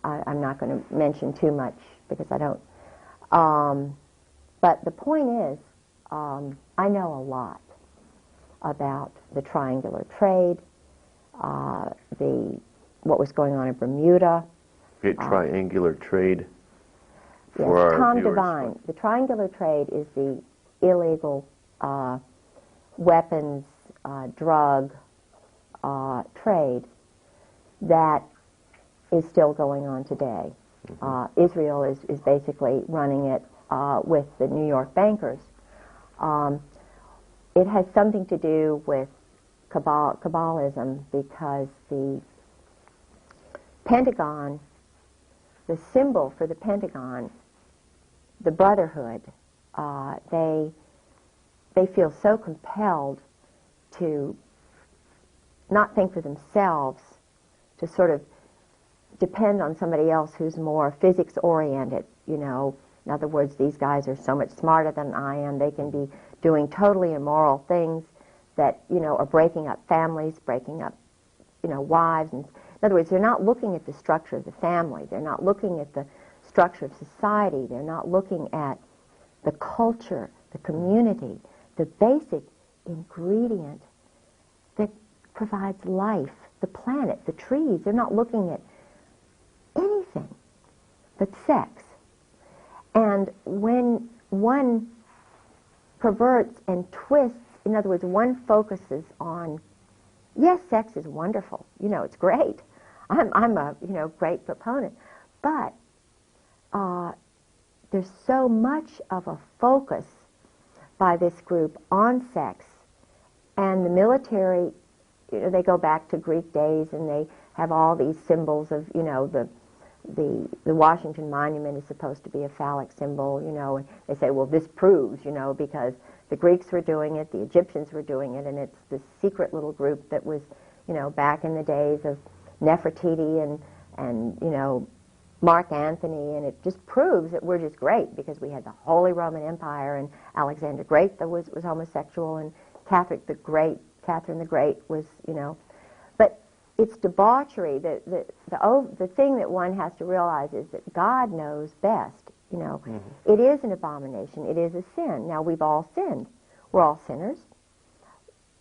Speaker 1: not going to mention too much because I don't, but the point is, I know a lot about the triangular trade, what was going on in Bermuda.
Speaker 3: Triangular trade.
Speaker 1: Yes,
Speaker 3: For our
Speaker 1: Tom
Speaker 3: viewers.
Speaker 1: Devine. The triangular trade is the illegal weapons, drug trade that is still going on today.
Speaker 3: Mm-hmm.
Speaker 1: Israel is basically running it with the New York bankers. It has something to do with Kabbalism because the Pentagon, the symbol for the Pentagon, the Brotherhood, they feel so compelled to not think for themselves, to sort of depend on somebody else who's more physics-oriented, you know. In other words, these guys are so much smarter than I am. They can be doing totally immoral things that, you know, are breaking up families, breaking up, you know, wives. And in other words, they're not looking at the structure of the family. They're not looking at the structure of society. They're not looking at the culture, the community, the basic ingredient that provides life, the planet, the trees. They're not looking at anything but sex. And when one perverts and twists, in other words, one focuses on, yes, sex is wonderful, you know, it's great. I'm a, you know, great proponent. But there's so much of a focus by this group on sex, and the military, you know, they go back to Greek days and they have all these symbols of, you know, the Washington Monument is supposed to be a phallic symbol, you know, and they say, well, this proves, you know, because the Greeks were doing it, the Egyptians were doing it, and it's this secret little group that was, you know, back in the days of Nefertiti and you know, Mark Antony, and it just proves that we're just great because we had the Holy Roman Empire, and Alexander Great that was homosexual, and Catherine the Great was, you know. But it's debauchery. The thing that one has to realize is that God knows best. You know, it is an abomination. It is a sin. Now, we've all sinned. We're all sinners.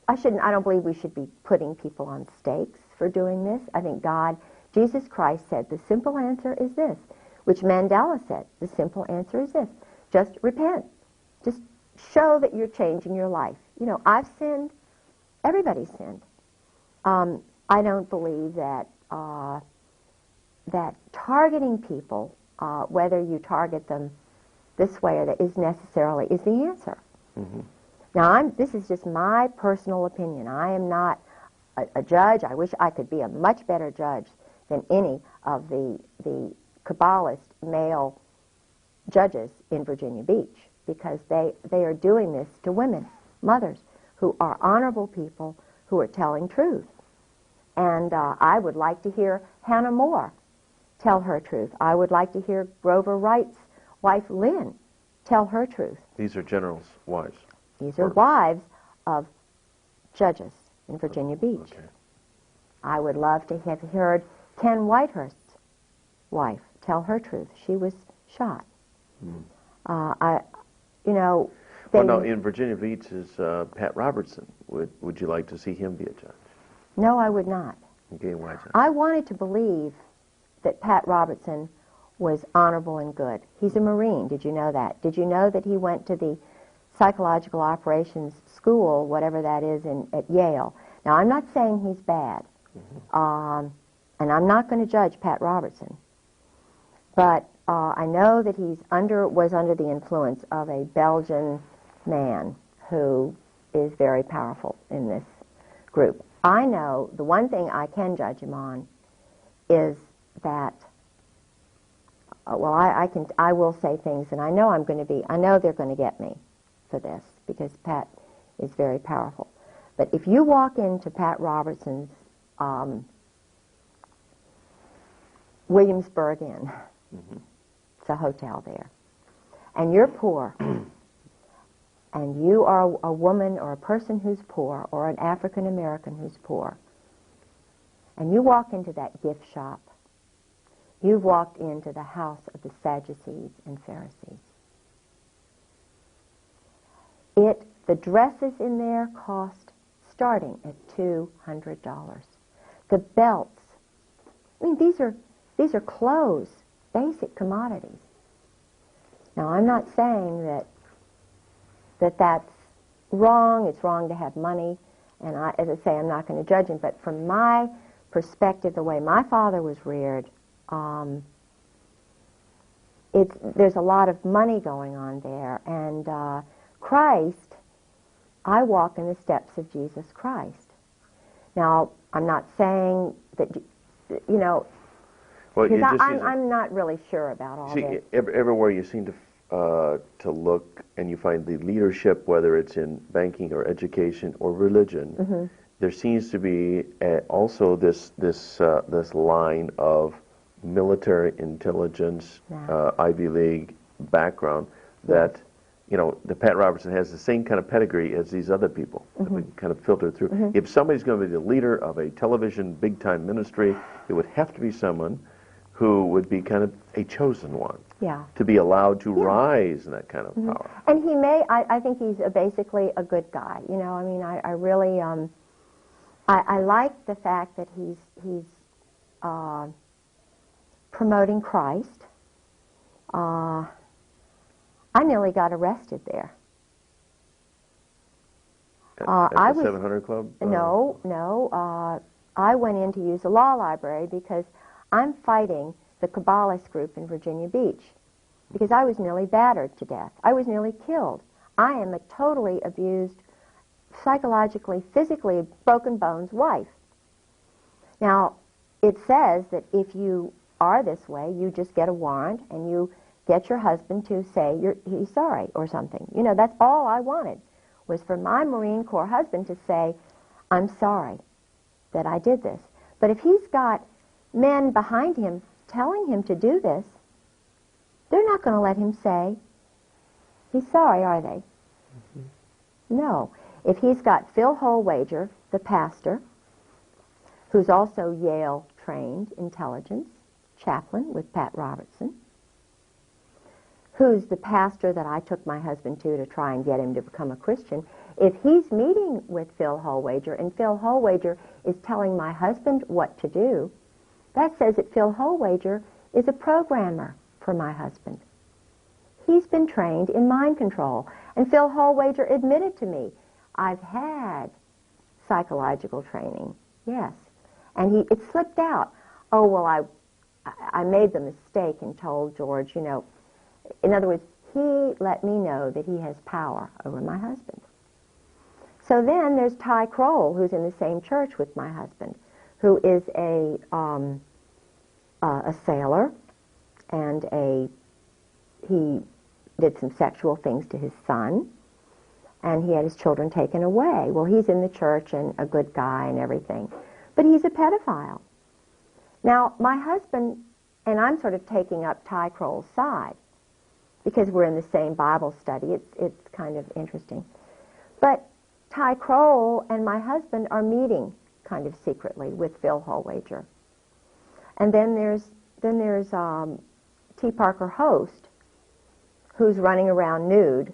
Speaker 1: I don't believe we should be putting people on stakes for doing this. I think Jesus Christ said, the simple answer is this, which Mandela said, the simple answer is this. Just repent. Just show that you're changing your life. You know, I've sinned. Everybody's sinned. I don't believe that that targeting people, whether you target them this way or that, is necessarily the answer. Now, this is just my personal opinion. I am not a judge. I wish I could be a much better judge than any of the Kabbalist male judges in Virginia Beach, because they are doing this to women, mothers, who are honorable people who are telling truth. And I would like to hear Hannah More tell her truth. I would like to hear Grover Wright's wife, Lynn, tell her truth.
Speaker 3: These are generals' wives.
Speaker 1: These are wives of judges in Virginia Beach.
Speaker 3: Okay.
Speaker 1: I would love to have heard Ken Whitehurst's wife tell her truth. She was shot. You know.
Speaker 3: Well, no, in Virginia Beach is Pat Robertson. Would you like to see him be a judge?
Speaker 1: No, I would not.
Speaker 3: Okay, why is that?
Speaker 1: I wanted to believe that Pat Robertson was honorable and good. He's a Marine. Did you know that? Did you know that he went to the psychological operations school, whatever that is, at Yale? Now, I'm not saying he's bad, and I'm not going to judge Pat Robertson, but I know that he was under the influence of a Belgian man who is very powerful in this group. I know the one thing I can judge him on is that, well, I will say things, and I know they're going to get me for this, because Pat is very powerful. But if you walk into Pat Robertson's Williamsburg Inn, it's a hotel there, and you're poor, and you are a woman or a person who's poor, or an African American who's poor, and you walk into that gift shop, you've walked into the house of the Sadducees and Pharisees. The dresses in there cost starting at $200. The belts, I mean, these are clothes, basic commodities. Now, I'm not saying that that's wrong. It's wrong to have money, and as I say, I'm not going to judge him. But from my perspective, the way my father was reared, there's a lot of money going on there, and Christ. I walk in the steps of Jesus Christ. Now, I'm not saying that, you know, because I'm not really sure about all this.
Speaker 3: Everywhere you seem to look, and you find the leadership, whether it's in banking or education or religion, there seems to be also this line of military intelligence, Ivy League background that. You know, the Pat Robertson has the same kind of pedigree as these other people that we kind of filter through. If somebody's going to be the leader of a television big-time ministry, it would have to be someone who would be kind of a chosen one to be allowed to rise in that kind of power.
Speaker 1: And I think he's basically a good guy. You know, I mean, I really, I like the fact that he's promoting Christ. I nearly got arrested there.
Speaker 3: At the 700 Club?
Speaker 1: No. I went in to use the law library because I'm fighting the Kabbalist group in Virginia Beach, because I was nearly battered to death. I was nearly killed. I am a totally abused, psychologically, physically broken bones wife. Now, it says that if you are this way, you just get a warrant and you get your husband to say he's sorry or something. You know, that's all I wanted, was for my Marine Corps husband to say, I'm sorry that I did this. But if he's got men behind him telling him to do this, they're not going to let him say he's sorry, are they? No. If he's got Phil Holwager, the pastor, who's also Yale-trained intelligence chaplain with Pat Robertson, who's the pastor that I took my husband to try and get him to become a Christian, if he's meeting with Phil Holwager and Phil Holwager is telling my husband what to do, that says that Phil Holwager is a programmer for my husband. He's been trained in mind control. And Phil Holwager admitted to me, I've had psychological training, yes. And it slipped out. Oh, well, I made the mistake and told George, you know, in other words, he let me know that he has power over my husband. So then there's Ty Kroll, who's in the same church with my husband, who is a sailor, and he did some sexual things to his son, and he had his children taken away. Well, he's in the church and a good guy and everything, but he's a pedophile. Now, my husband, and I'm sort of taking up Ty Kroll's side, because we're in the same Bible study. It's kind of interesting. But Ty Kroll and my husband are meeting kind of secretly with Phil Holwager. And then there's T. Parker Host, who's running around nude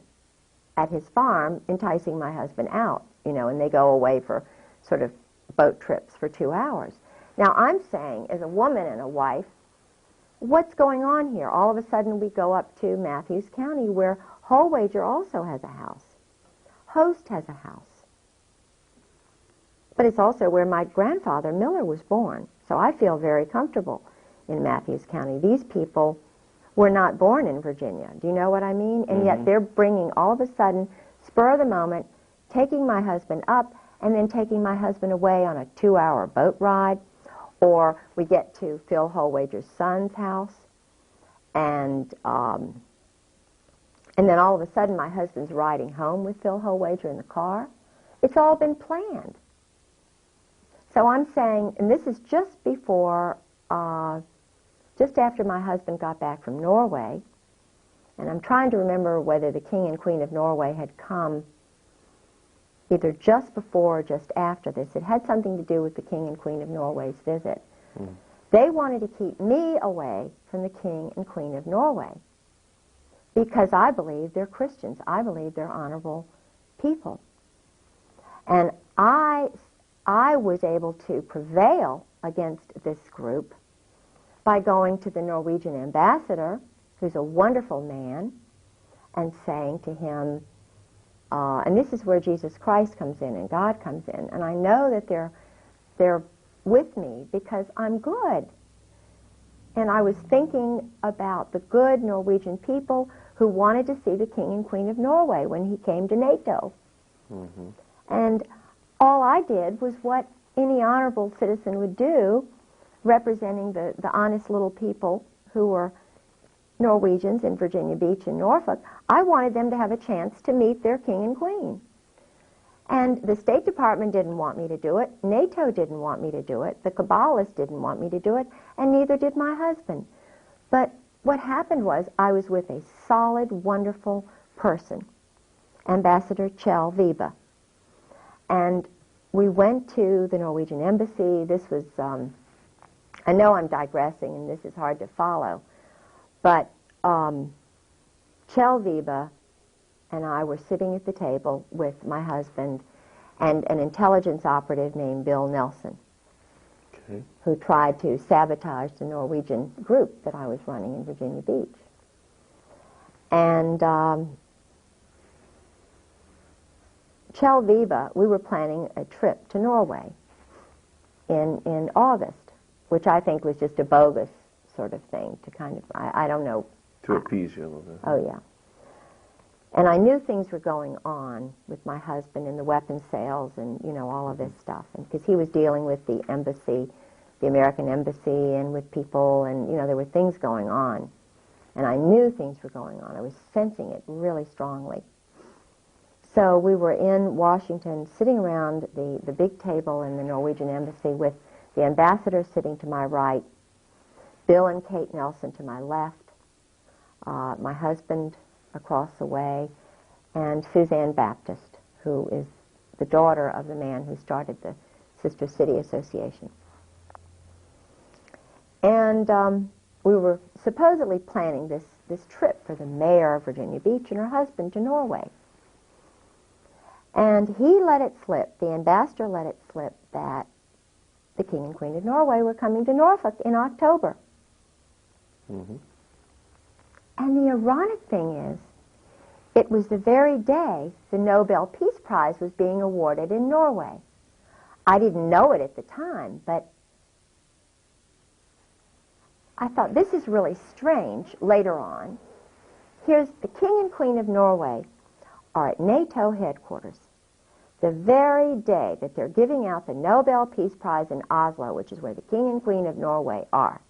Speaker 1: at his farm, enticing my husband out, you know, and they go away for sort of boat trips for 2 hours. Now, I'm saying, as a woman and a wife, what's going on here? All of a sudden, we go up to Matthews County, where Holwager also has a house. Host has a house. But it's also where my grandfather, Miller, was born. So I feel very comfortable in Matthews County. These people were not born in Virginia. Do you know what I mean? And yet they're bringing, all of a sudden, spur of the moment, taking my husband up and then taking my husband away on a 2-hour boat ride. Or we get to Phil Holwager's son's house, and then all of a sudden my husband's riding home with Phil Holwager in the car. It's all been planned. So I'm saying, and this is just before, just after my husband got back from Norway, and I'm trying to remember whether the King and Queen of Norway had come either just before or just after this. It had something to do with the King and Queen of Norway's visit. They wanted to keep me away from the King and Queen of Norway because I believe they're Christians. I believe they're honorable people. And I was able to prevail against this group by going to the Norwegian ambassador, who's a wonderful man, and saying to him, and this is where Jesus Christ comes in and God comes in. And I know that they're with me because I'm good. And I was thinking about the good Norwegian people who wanted to see the King and Queen of Norway when he came to NATO. And all I did was what any honorable citizen would do, representing the honest little people who were Norwegians in Virginia Beach and Norfolk. I wanted them to have a chance to meet their king and queen. And the State Department didn't want me to do it. NATO didn't want me to do it. The Kabbalists didn't want me to do it. And neither did my husband. But what happened was I was with a solid, wonderful person, Ambassador Kjell Vibe. And we went to the Norwegian embassy. This was, I know I'm digressing and this is hard to follow. But Kjell Vibe and I were sitting at the table with my husband and an intelligence operative named Bill Nelson, who tried to sabotage the Norwegian group that I was running in Virginia Beach. And Kjell Vibe, we were planning a trip to Norway in August, which I think was just a bogus sort of thing to kind of, I don't know.
Speaker 3: To appease you a little bit.
Speaker 1: Oh, yeah. And I knew things were going on with my husband and the weapons sales and, you know, all of this stuff. And because he was dealing with the embassy, the American embassy, and with people, and, you know, there were things going on. And I knew things were going on. I was sensing it really strongly. So we were in Washington, sitting around the big table in the Norwegian embassy with the ambassador sitting to my right, Bill and Kate Nelson to my left, my husband across the way, and Suzanne Baptist, who is the daughter of the man who started the Sister City Association. And we were supposedly planning this trip for the mayor of Virginia Beach and her husband to Norway. And he let it slip, the ambassador let it slip, that the King and Queen of Norway were coming to Norfolk in October.
Speaker 3: Mm-hmm.
Speaker 1: And the ironic thing is, it was the very day the Nobel Peace Prize was being awarded in Norway. I didn't know it at the time, but I thought, this is really strange later on. Here's the King and Queen of Norway are at NATO headquarters the very day that they're giving out the Nobel Peace Prize in Oslo, which is where the King and Queen of Norway are.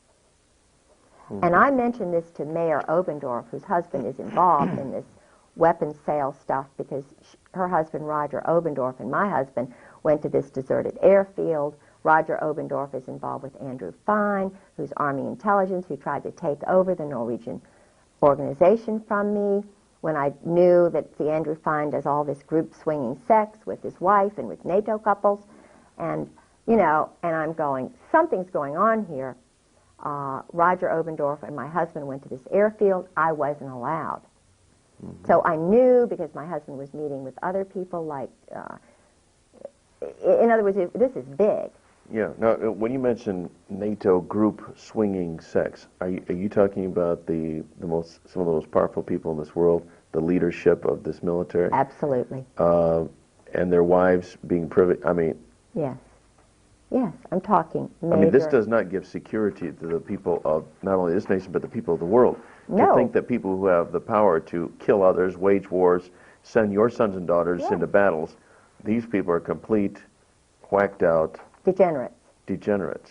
Speaker 1: Mm-hmm. And I mentioned this to Mayor Obendorf, whose husband is involved in this weapons sale stuff, because her husband, Roger Obendorf, and my husband went to this deserted airfield. Roger Obendorf is involved with Andrew Fine, who's Army intelligence, who tried to take over the Norwegian organization from me when I knew that the Andrew Fine does all this group swinging sex with his wife and with NATO couples. And, you know, and I'm going, something's going on here. Roger Obendorf and my husband went to this airfield. I wasn't allowed. Mm-hmm. So I knew, because my husband was meeting with other people, like, in other words, this is big.
Speaker 3: Yeah. Now, when you mention NATO group swinging sex, are you talking about some of the most powerful people in this world, the leadership of this military?
Speaker 1: Absolutely.
Speaker 3: And their wives being privy? I mean.
Speaker 1: Yes. Yes, I'm talking major.
Speaker 3: I mean, this does not give security to the people of not only this nation, but the people of the world.
Speaker 1: No.
Speaker 3: To think that people who have the power to kill others, wage wars, send your sons and daughters into battles, these people are complete, whacked out
Speaker 1: degenerates.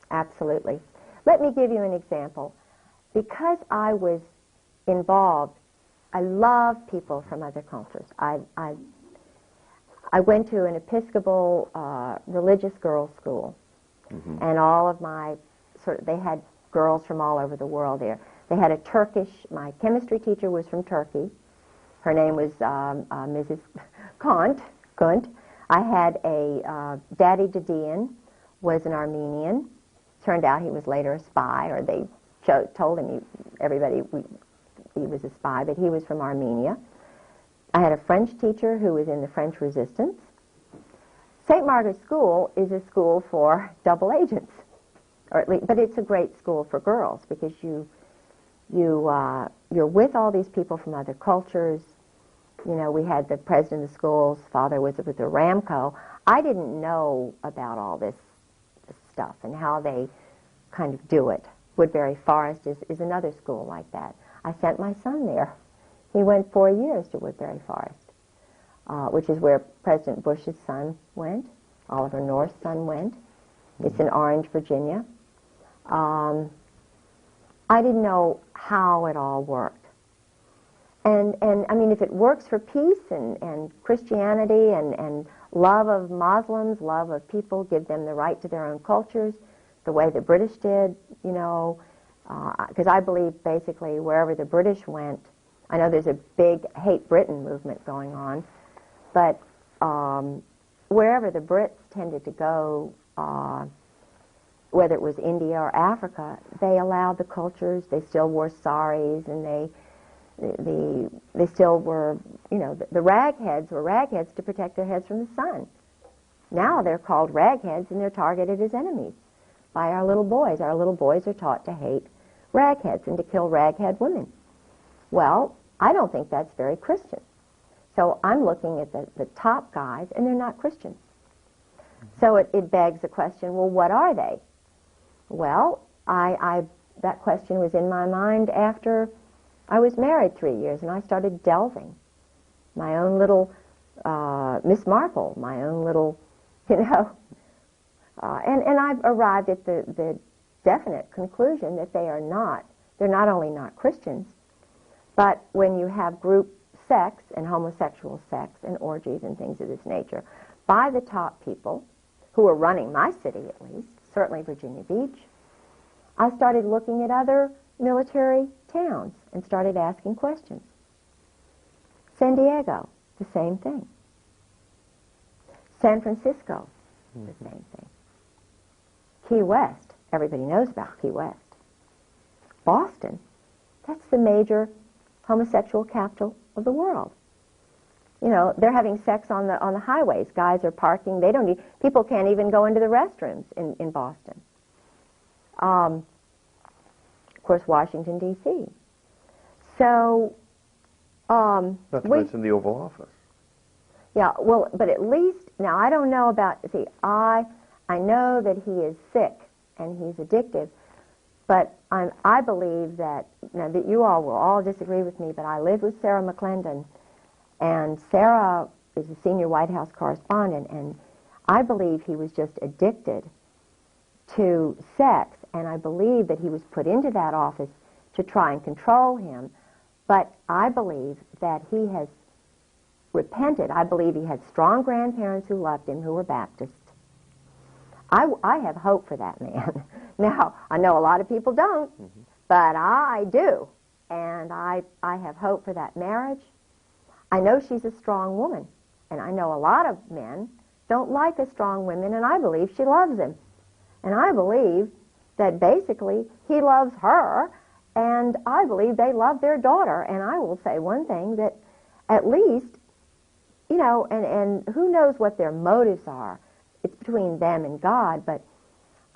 Speaker 1: Absolutely. Let me give you an example. Because I was involved, I love people from other cultures. I went to an Episcopal religious girls' school, mm-hmm. and all of my they had girls from all over the world there. They had a Turkish. My chemistry teacher was from Turkey. Her name was Mrs. Kunt. I had a Daddy Didion was an Armenian. Turned out he was later a spy, or they told him he was a spy, but he was from Armenia. I had a French teacher who was in the French Resistance. St. Margaret's School is a school for double agents, or at least, but it's a great school for girls, because you're with all these people from other cultures. You know, we had the president of the school's father was with the Ramco. I didn't know about all this stuff and how they kind of do it. Woodbury Forest is another school like that. I sent my son there. He went 4 years to Woodbury Forest, which is where President Bush's son went, Oliver North's son went. It's in Orange, Virginia. I didn't know how it all worked. And I mean, if it works for peace and Christianity and love of Muslims, love of people, give them the right to their own cultures, the way the British did, you know, because I believe basically wherever the British went, I know there's a big hate Britain movement going on, but wherever the Brits tended to go, whether it was India or Africa, they allowed the cultures. They still wore saris, and they still were, you know, the ragheads were ragheads to protect their heads from the sun. Now they're called ragheads, and they're targeted as enemies by our little boys. Our little boys are taught to hate ragheads and to kill raghead women. Well, I don't think that's very Christian. So I'm looking at the top guys, and they're not Christians. So it begs the question, well, what are they? Well, that question was in my mind after I was married 3 years, and I started delving. My own little Miss Marple, my own little, you know. And I've arrived at the definite conclusion that they're not only not Christians, but when you have group sex and homosexual sex and orgies and things of this nature by the top people who are running my city, at least, certainly Virginia Beach. I started looking at other military towns and started asking questions. San Diego, the same thing. San Francisco, the same thing. Key West, everybody knows about Key West. Boston, that's the major homosexual capital of the world. You know, they're having sex on the highways. Guys are parking. They don't need, people can't even go into the restrooms in Boston. Of course, Washington, D.C. So,
Speaker 3: not to mention the Oval Office.
Speaker 1: Yeah, well, but at least, now I don't know about, see, I know that he is sick and he's addictive, but I believe that, now that you all will all disagree with me, but I lived with Sarah McClendon, and Sarah is a senior White House correspondent, and I believe he was just addicted to sex, and I believe that he was put into that office to try and control him, but I believe that he has repented. I believe he had strong grandparents who loved him, who were Baptists. I have hope for that man. Now, I know a lot of people don't, but I do, and I have hope for that marriage. I know she's a strong woman, and I know a lot of men don't like a strong woman, and I believe she loves him. And I believe that basically he loves her, and I believe they love their daughter. And I will say one thing, that at least, you know, and who knows what their motives are. It's between them and God, but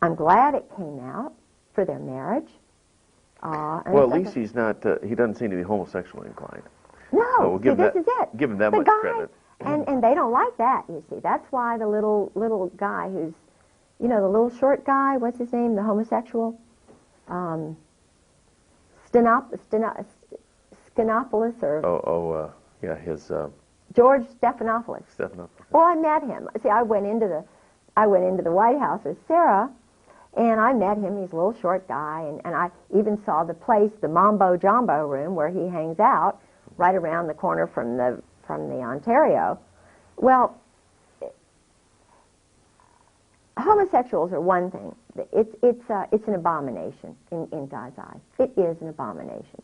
Speaker 1: I'm glad it came out for their marriage.
Speaker 3: Well, at least he's not, he doesn't seem to be homosexually inclined.
Speaker 1: No,
Speaker 3: So we'll give
Speaker 1: this
Speaker 3: that,
Speaker 1: is it.
Speaker 3: give him that
Speaker 1: the
Speaker 3: much
Speaker 1: guy,
Speaker 3: credit.
Speaker 1: And they don't like that, you see. That's why the little guy who's, you know, the little short guy, what's his name, the homosexual? Stephanopoulos, or...
Speaker 3: yeah, his...
Speaker 1: George Stephanopoulos.
Speaker 3: Stephanopoulos.
Speaker 1: Well, I met him. See, I went into the White House with Sarah, and I met him. He's a little short guy, and I even saw the place, the Mambo Jumbo room, where he hangs out, right around the corner from the Ontario. Well, homosexuals are one thing. It's an abomination in God's eyes. It is an abomination.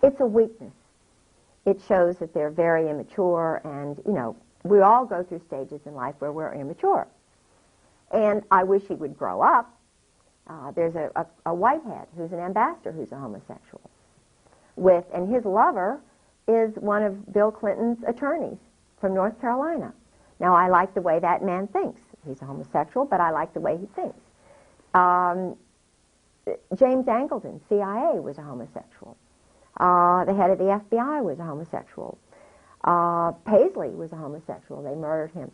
Speaker 1: It's a weakness. It shows that they're very immature, and, you know, we all go through stages in life where we're immature. And I wish he would grow up. There's a whitehead who's an ambassador who's a homosexual. And his lover is one of Bill Clinton's attorneys from North Carolina. Now, I like the way that man thinks. He's a homosexual, but I like the way he thinks. James Angleton, CIA, was a homosexual. The head of the FBI was a homosexual. Paisley was a homosexual. They murdered him.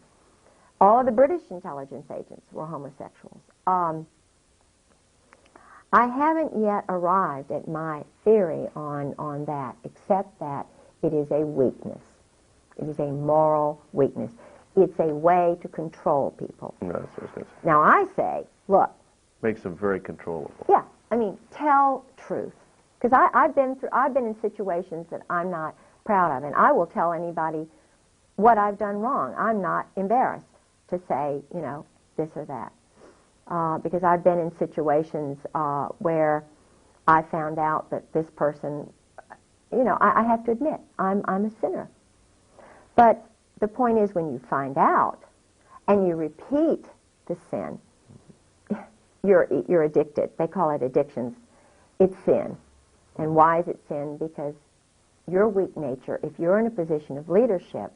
Speaker 1: All of the British intelligence agents were homosexuals. I haven't yet arrived at my theory on that, except that it is a weakness. It is a moral weakness. It's a way to control people.
Speaker 3: No, that's what I was gonna say.
Speaker 1: Now, I say, look.
Speaker 3: Makes them very controllable.
Speaker 1: Yeah, I mean, tell truth. Because I've been in situations that I'm not proud of, and I will tell anybody what I've done wrong. I'm not embarrassed to say, you know, this or that, because I've been in situations where I found out that this person, you know, I have to admit, I'm a sinner. But the point is, when you find out and you repeat the sin, you're addicted. They call it addictions. It's sin. And why is it sin? Because your weak nature, if you're in a position of leadership,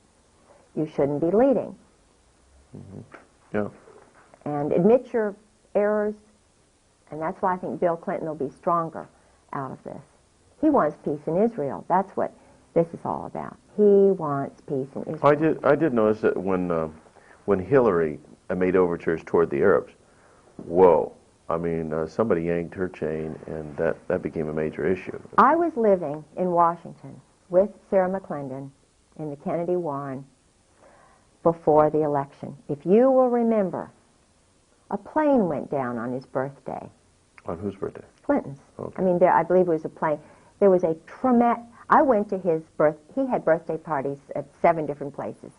Speaker 1: you shouldn't be leading.
Speaker 3: Yeah.
Speaker 1: And admit your errors, and that's why I think Bill Clinton will be stronger out of this. He wants peace in Israel. That's what this is all about. He wants peace in Israel.
Speaker 3: I did notice that when Hillary made overtures toward the Arabs, whoa. I mean, somebody yanked her chain, and that became a major issue.
Speaker 1: I was living in Washington with Sarah McClendon in the Kennedy Warren before the election. If you will remember, a plane went down on his birthday.
Speaker 3: On whose birthday?
Speaker 1: Clinton's.
Speaker 3: Okay.
Speaker 1: I mean, I believe it was a plane. There was a traumatic... I went to his he had birthday parties at 7 different places.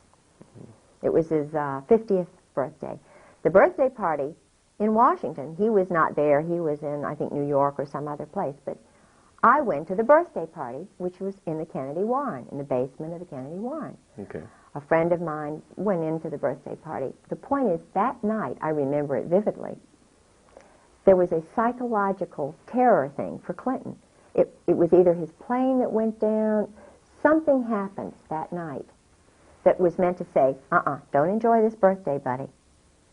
Speaker 1: It was his 50th birthday. The birthday party in Washington. He was not there. He was in, I think, New York or some other place. But I went to the birthday party, which was in the Kennedy Warren, in the basement of the Kennedy Warren.
Speaker 3: Okay.
Speaker 1: A friend of mine went into the birthday party. The point is, that night, I remember it vividly, there was a psychological terror thing for Clinton. It was either his plane that went down, something happened that night that was meant to say, don't enjoy this birthday, buddy.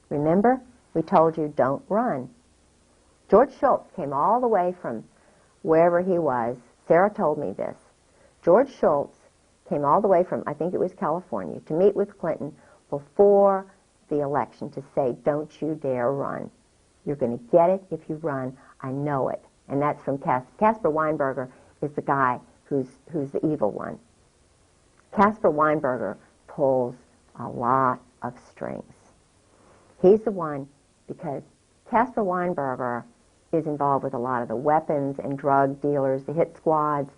Speaker 1: Remember, we told you don't run. George Shultz came all the way from wherever he was. Sarah told me this. George Shultz came all the way from, I think it was California, to meet with Clinton before the election to say, don't you dare run. You're going to get it if you run. I know it. And that's from Caspar Weinberger is the guy who's the evil one. Caspar Weinberger pulls a lot of strings. He's the one because Caspar Weinberger is involved with a lot of the weapons and drug dealers, the hit squads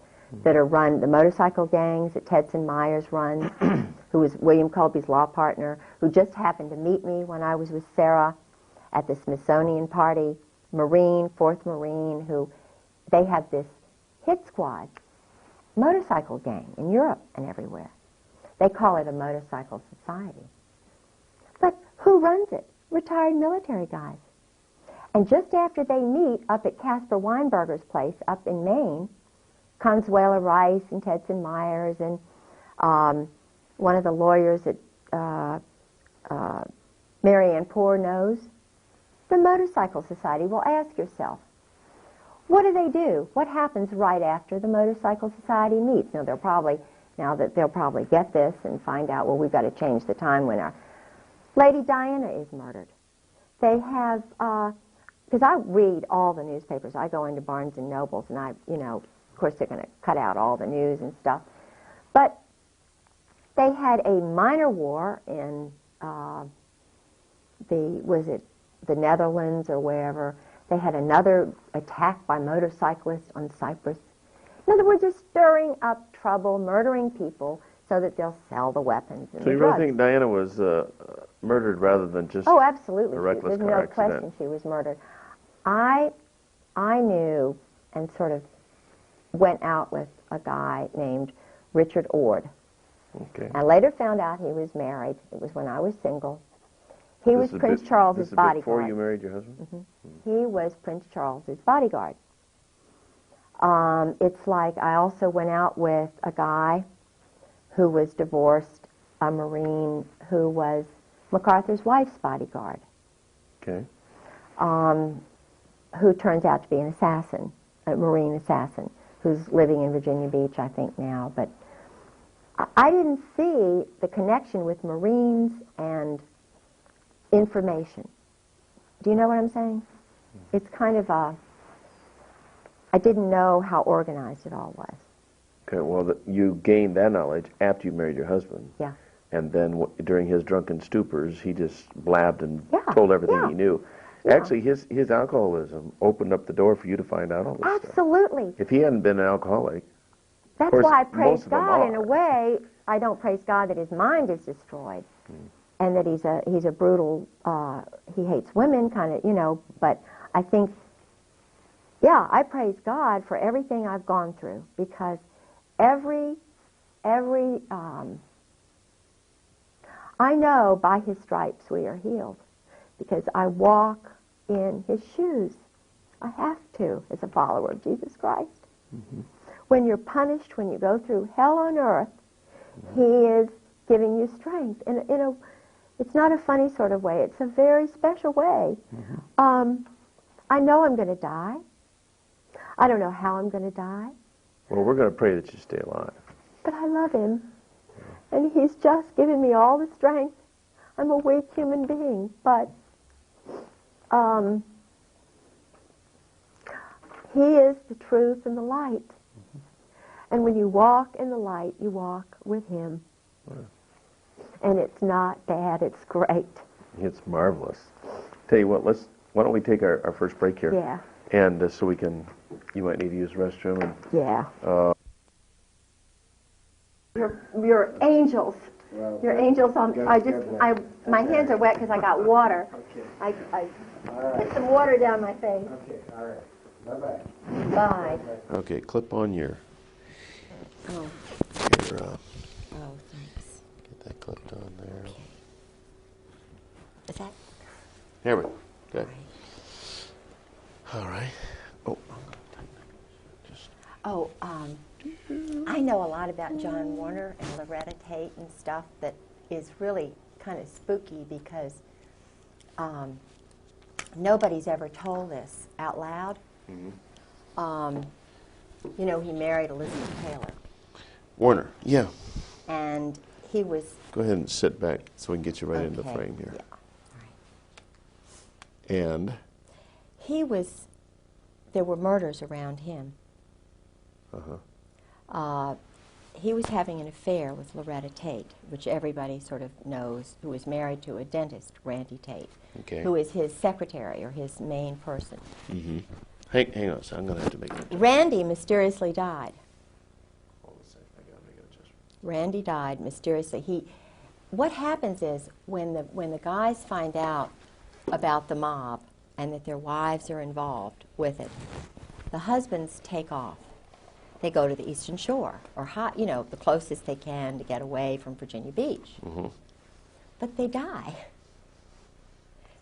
Speaker 1: that are run, the motorcycle gangs that Tedson Myers runs, who was William Colby's law partner, who just happened to meet me when I was with Sarah at the Smithsonian party, Marine, 4th Marine, who they have this hit squad, motorcycle gang in Europe and everywhere. They call it a motorcycle society. But who runs it? Retired military guys. And just after they meet up at Caspar Weinberger's place up in Maine, Consuela Rice and Tedson Myers and one of the lawyers that Marianne Poore knows, the Motorcycle Society. Well, ask yourself, what do? What happens right after the Motorcycle Society meets? Now they'll probably get this and find out, well, we've got to change the time when our Lady Diana is murdered. They have, because I read all the newspapers. I go into Barnes and Nobles, and of course they're going to cut out all the news and stuff. But they had a minor war in the Netherlands or wherever. They had another attack by motorcyclists on Cyprus. In other words, they're stirring up trouble, murdering people so that they'll sell the weapons and
Speaker 3: So
Speaker 1: the
Speaker 3: you
Speaker 1: drugs.
Speaker 3: really think Diana was murdered rather than just
Speaker 1: Oh, absolutely.
Speaker 3: a reckless
Speaker 1: There's
Speaker 3: car
Speaker 1: no
Speaker 3: accident?
Speaker 1: question she was murdered. I knew and sort of went out with a guy named Richard Ord.
Speaker 3: Okay.
Speaker 1: I later found out he was married. It was when I was single. He was Prince Charles's bodyguard.
Speaker 3: Before you married your husband?
Speaker 1: Mm-hmm. He was Prince Charles's bodyguard. It's like I also went out with a guy who was divorced, a Marine who was MacArthur's wife's bodyguard.
Speaker 3: Okay.
Speaker 1: Who turns out to be an assassin, a Marine assassin, who's living in Virginia Beach, I think, now. But I didn't see the connection with Marines and information. Do you know what I'm saying? It's kind of I didn't know how organized it all was.
Speaker 3: Okay, well, you gained that knowledge after you married your husband.
Speaker 1: Yeah.
Speaker 3: And then during his drunken stupors, he just blabbed and
Speaker 1: Yeah,
Speaker 3: told everything
Speaker 1: yeah.
Speaker 3: he knew.
Speaker 1: Yeah.
Speaker 3: Actually, his alcoholism opened up the door for you to find out all this stuff.
Speaker 1: Absolutely.
Speaker 3: If he hadn't been an alcoholic,
Speaker 1: That's
Speaker 3: course,
Speaker 1: why I praise
Speaker 3: most of them
Speaker 1: God.
Speaker 3: are.
Speaker 1: In a way, I don't praise God that his mind is destroyed, and that he's a brutal. He hates women, kind of, But I think, yeah, I praise God for everything I've gone through, because every I know by his stripes we are healed, because I walk in his shoes. I have to, as a follower of Jesus Christ. Mm-hmm. When you're punished, when you go through hell on earth, he is giving you strength. And it's not a funny sort of way. It's a very special way. Mm-hmm. I know I'm going to die. I don't know how I'm going to die.
Speaker 3: well, we're going to pray that you stay alive.
Speaker 1: But I love him. And he's just given me all the strength. I'm a weak human being, but he is the truth and the light. And when you walk in the light, you walk with him. And it's not bad, it's great.
Speaker 3: It's marvelous. Tell you what, why don't we take our first break here?
Speaker 1: Yeah.
Speaker 3: And so you might need to use the restroom. And,
Speaker 1: Yeah. You're angels.
Speaker 2: Well,
Speaker 1: Your angel's on. My hands are wet because I got water.
Speaker 2: Okay.
Speaker 1: I
Speaker 2: All right.
Speaker 1: put some water down my face.
Speaker 2: Okay, all right. Bye-bye.
Speaker 1: Bye.
Speaker 3: Okay, clip on your,
Speaker 1: Oh,
Speaker 3: your
Speaker 1: thanks.
Speaker 3: get that clipped on there.
Speaker 1: Okay. Is that?
Speaker 3: Here we go. Good.
Speaker 1: Right.
Speaker 3: All right. Oh, I'm gonna tighten it. Just
Speaker 1: Oh, I know a lot about John Warner and Loretta Tate and stuff that is really kind of spooky because nobody's ever told this out loud. You know, he married Elizabeth Taylor,
Speaker 3: Warner. Yeah.
Speaker 1: and he was
Speaker 3: Go ahead and sit back so we can get you right into the
Speaker 1: okay,
Speaker 3: frame here.
Speaker 1: Yeah, all right.
Speaker 3: And
Speaker 1: He was. There were murders around him. He was having an affair with Loretta Tate, which everybody sort of knows, who was married to a dentist, Randy Tate,
Speaker 3: okay.
Speaker 1: who is his secretary or his main person.
Speaker 3: Hang on, so I'm gonna have to make an adjustment.
Speaker 1: Randy mysteriously died.
Speaker 3: Hold on a second. I gotta make an adjustment.
Speaker 1: Randy died mysteriously. What happens is when the guys find out about the mob and that their wives are involved with it, the husbands take off. They go to the Eastern Shore or the closest they can to get away from Virginia Beach. But they die.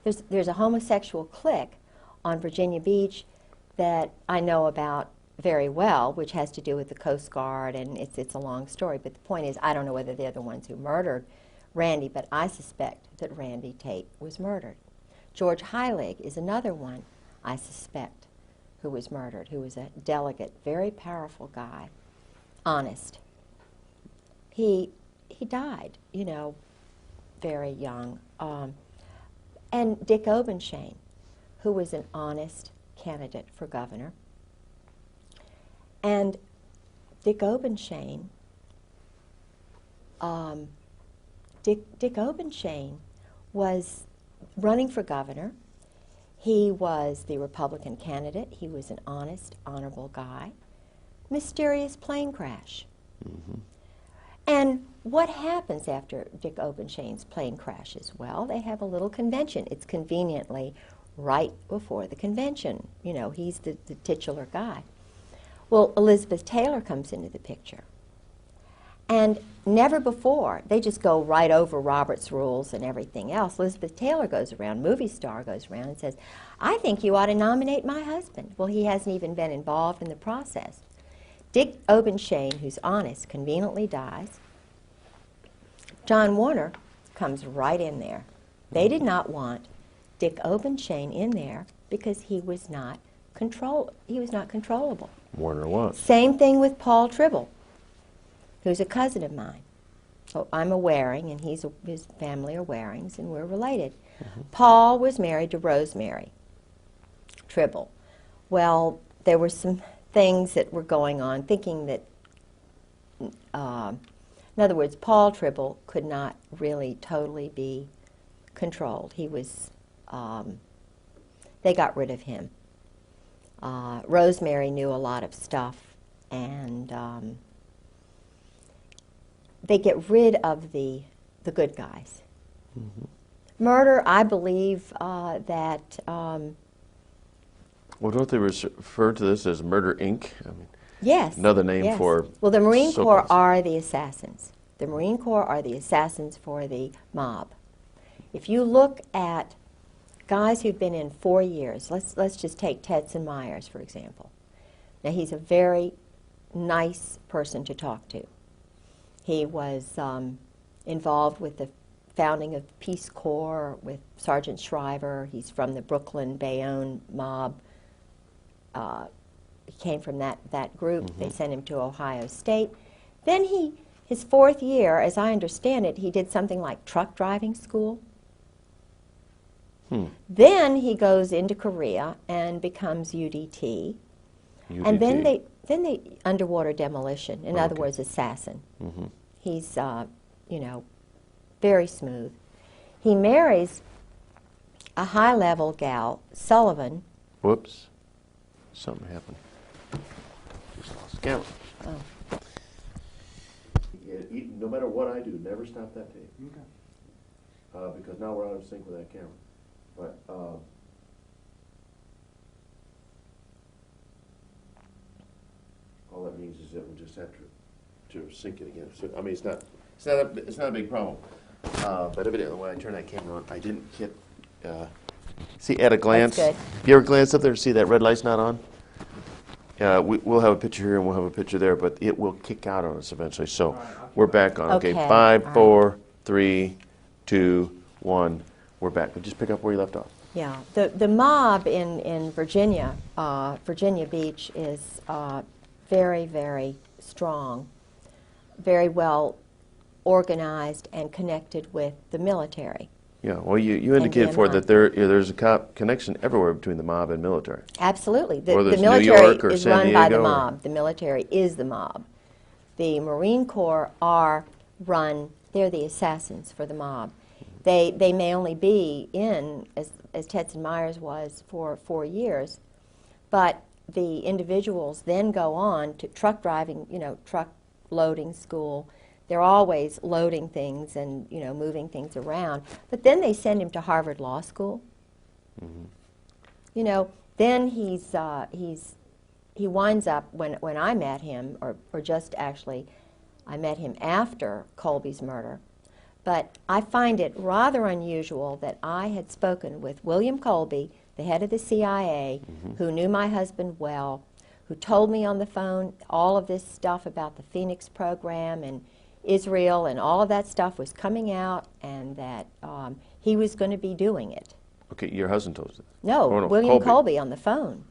Speaker 1: There's a homosexual clique on Virginia Beach that I know about very well, which has to do with the Coast Guard, and it's a long story. But the point is, I don't know whether they're the ones who murdered Randy, but I suspect that Randy Tate was murdered. George Heilig is another one I suspect who was murdered, who was a delegate, very powerful guy, honest. He died, very young. And Dick Obenshain, who was an honest candidate for governor. And Dick Obenshain, Dick Obenshain was running for governor. He was the Republican candidate. He was an honest, honorable guy. Mysterious plane crash. And what happens after Dick Obenshain's plane crashes? Well, they have a little convention. It's conveniently right before the convention. He's the titular guy. Well, Elizabeth Taylor comes into the picture. And never before, they just go right over Robert's rules and everything else. Elizabeth Taylor goes around, movie star goes around and says, I think you ought to nominate my husband. Well, he hasn't even been involved in the process. Dick Obenshain, who's honest, conveniently dies. John Warner comes right in there. They did not want Dick Obenshain in there because he was not controllable.
Speaker 3: Warner was.
Speaker 1: Same thing with Paul Tribble, who's a cousin of mine. So I'm a Waring, and his family are Warings, and we're related. Paul was married to Rosemary Tribble. Well, there were some things that were going on, thinking that, in other words, Paul Tribble could not really totally be controlled. He was, they got rid of him. Rosemary knew a lot of stuff, and they get rid of the good guys. Murder, I believe that...
Speaker 3: well, don't they refer to this as Murder, Inc.? I mean,
Speaker 1: yes.
Speaker 3: another name for...
Speaker 1: Well, the Marine
Speaker 3: so
Speaker 1: Corps are the assassins. The Marine Corps are the assassins for the mob. If you look at guys who've been in 4 years, let's just take Tedson Myers, for example. Now, he's a very nice person to talk to. He was involved with the founding of the Peace Corps with Sergeant Shriver. He's from the Brooklyn, Bayonne mob. He came from that group. They sent him to Ohio State. Then his 4th year, as I understand it, he did something like truck driving school. Then he goes into Korea and becomes UDT. And then they underwater demolition. In other words, assassin. He's, very smooth. He marries a high-level gal, Sullivan.
Speaker 3: Whoops. Something happened. Just lost the camera.
Speaker 1: Oh.
Speaker 2: Yeah,
Speaker 3: no matter what I do, never stop that tape.
Speaker 4: Okay.
Speaker 3: Because now we're out of sync with that camera. But all that means is that we'll just have to sync it again. So I mean, it's not a big problem. But evidently, when I turn that camera on, I didn't hit. See, at a glance,
Speaker 1: That's
Speaker 3: if you ever glance up there, see that red light's not on? We'll have a picture here and we'll have a picture there, but it will kick out on us eventually. So we're back on. Okay,
Speaker 1: Okay.
Speaker 3: 5,
Speaker 1: All
Speaker 3: 4, 3, 2, 1. We're back. But just pick up where you left off.
Speaker 1: Yeah, the mob in Virginia, Virginia Beach, is very, very strong, very well organized and connected with the military.
Speaker 3: Yeah, well, you indicated for that there's a connection everywhere between the mob and military.
Speaker 1: Absolutely. The
Speaker 3: Whether it's New
Speaker 1: military
Speaker 3: York or
Speaker 1: is
Speaker 3: San
Speaker 1: run by the
Speaker 3: Diego or-
Speaker 1: mob. The military is the mob. The Marine Corps are run, they're the assassins for the mob. They may only be in, as Tetson Myers was, for 4 years, but the individuals then go on to truck driving, truck loading school. They're always loading things and, moving things around. But then they send him to Harvard Law School.
Speaker 3: Mm-hmm.
Speaker 1: Then he winds up, when I met him, or just actually, I met him after Colby's murder. But I find it rather unusual that I had spoken with William Colby, the head of the CIA, who knew my husband well, who told me on the phone all of this stuff about the Phoenix program and Israel, and all of that stuff was coming out, and that he was going to be doing it.
Speaker 3: Okay, your husband told us that.
Speaker 1: No,
Speaker 3: Oh, no,
Speaker 1: William
Speaker 3: Colby.
Speaker 1: Colby on the phone.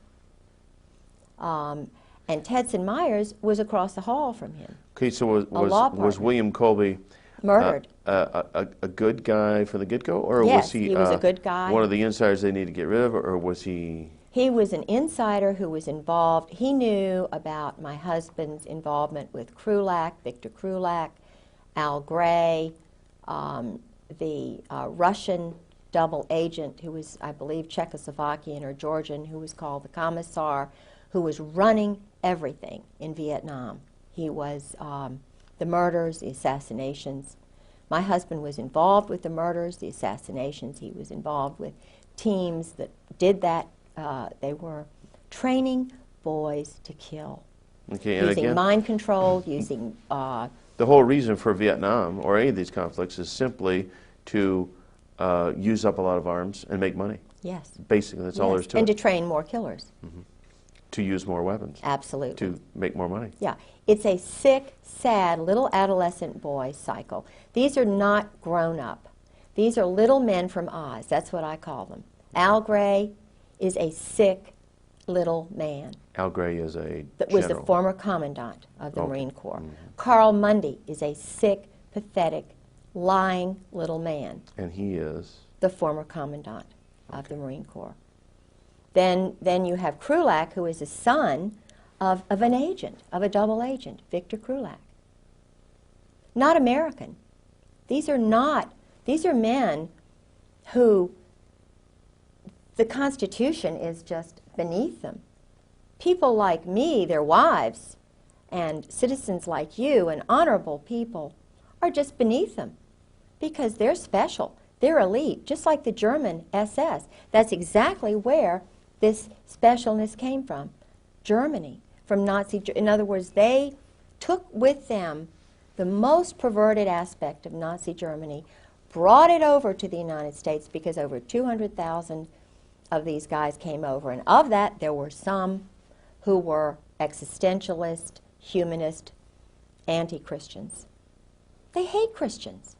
Speaker 1: And Tetson Myers was across the hall from him.
Speaker 3: Okay, so
Speaker 1: law
Speaker 3: was
Speaker 1: partner.
Speaker 3: William Colby
Speaker 1: Murdered.
Speaker 3: a good guy from the get-go, or
Speaker 1: Yes,
Speaker 3: was he,
Speaker 1: he was a good guy.
Speaker 3: one of the insiders they need to get rid of, or was he?
Speaker 1: He was an insider who was involved. He knew about my husband's involvement with Krulak, Victor Krulak, Al Gray, the Russian double agent who was, I believe, Czechoslovakian or Georgian, who was called the Commissar, who was running everything in Vietnam. He was the murders, the assassinations. My husband was involved with the murders, the assassinations. He was involved with teams that did that. They were training boys to kill,
Speaker 3: Okay, and
Speaker 1: using
Speaker 3: again,
Speaker 1: mind control, using...
Speaker 3: the whole reason for Vietnam or any of these conflicts is simply to use up a lot of arms and make money.
Speaker 1: yes.
Speaker 3: Basically, that's all there is to
Speaker 1: and
Speaker 3: it.
Speaker 1: to train more killers.
Speaker 3: To use more weapons.
Speaker 1: Absolutely.
Speaker 3: To make more money.
Speaker 1: Yeah. It's a sick, sad little adolescent boy cycle. These are not grown up. These are little men from Oz. That's what I call them. Al Gray is a sick little man.
Speaker 3: Al Gray is a
Speaker 1: That was the
Speaker 3: general.
Speaker 1: former commandant of the
Speaker 3: Okay.
Speaker 1: Marine Corps. Carl Mundy is a sick, pathetic, lying little man.
Speaker 3: And he is?
Speaker 1: The former commandant of the Marine Corps. Then you have Krulak, who is a son of an agent, of a double agent, Victor Krulak. Not American. These are men who the Constitution is just beneath them. People like me, their wives, and citizens like you and honorable people are just beneath them because they're special. They're elite, just like the German SS. That's exactly where this specialness came from. Germany, from Nazi. In other words, they took with them the most perverted aspect of Nazi Germany, brought it over to the United States because over 200,000 of these guys came over. And of that, there were some who were existentialist, humanist, anti-Christians. They hate Christians.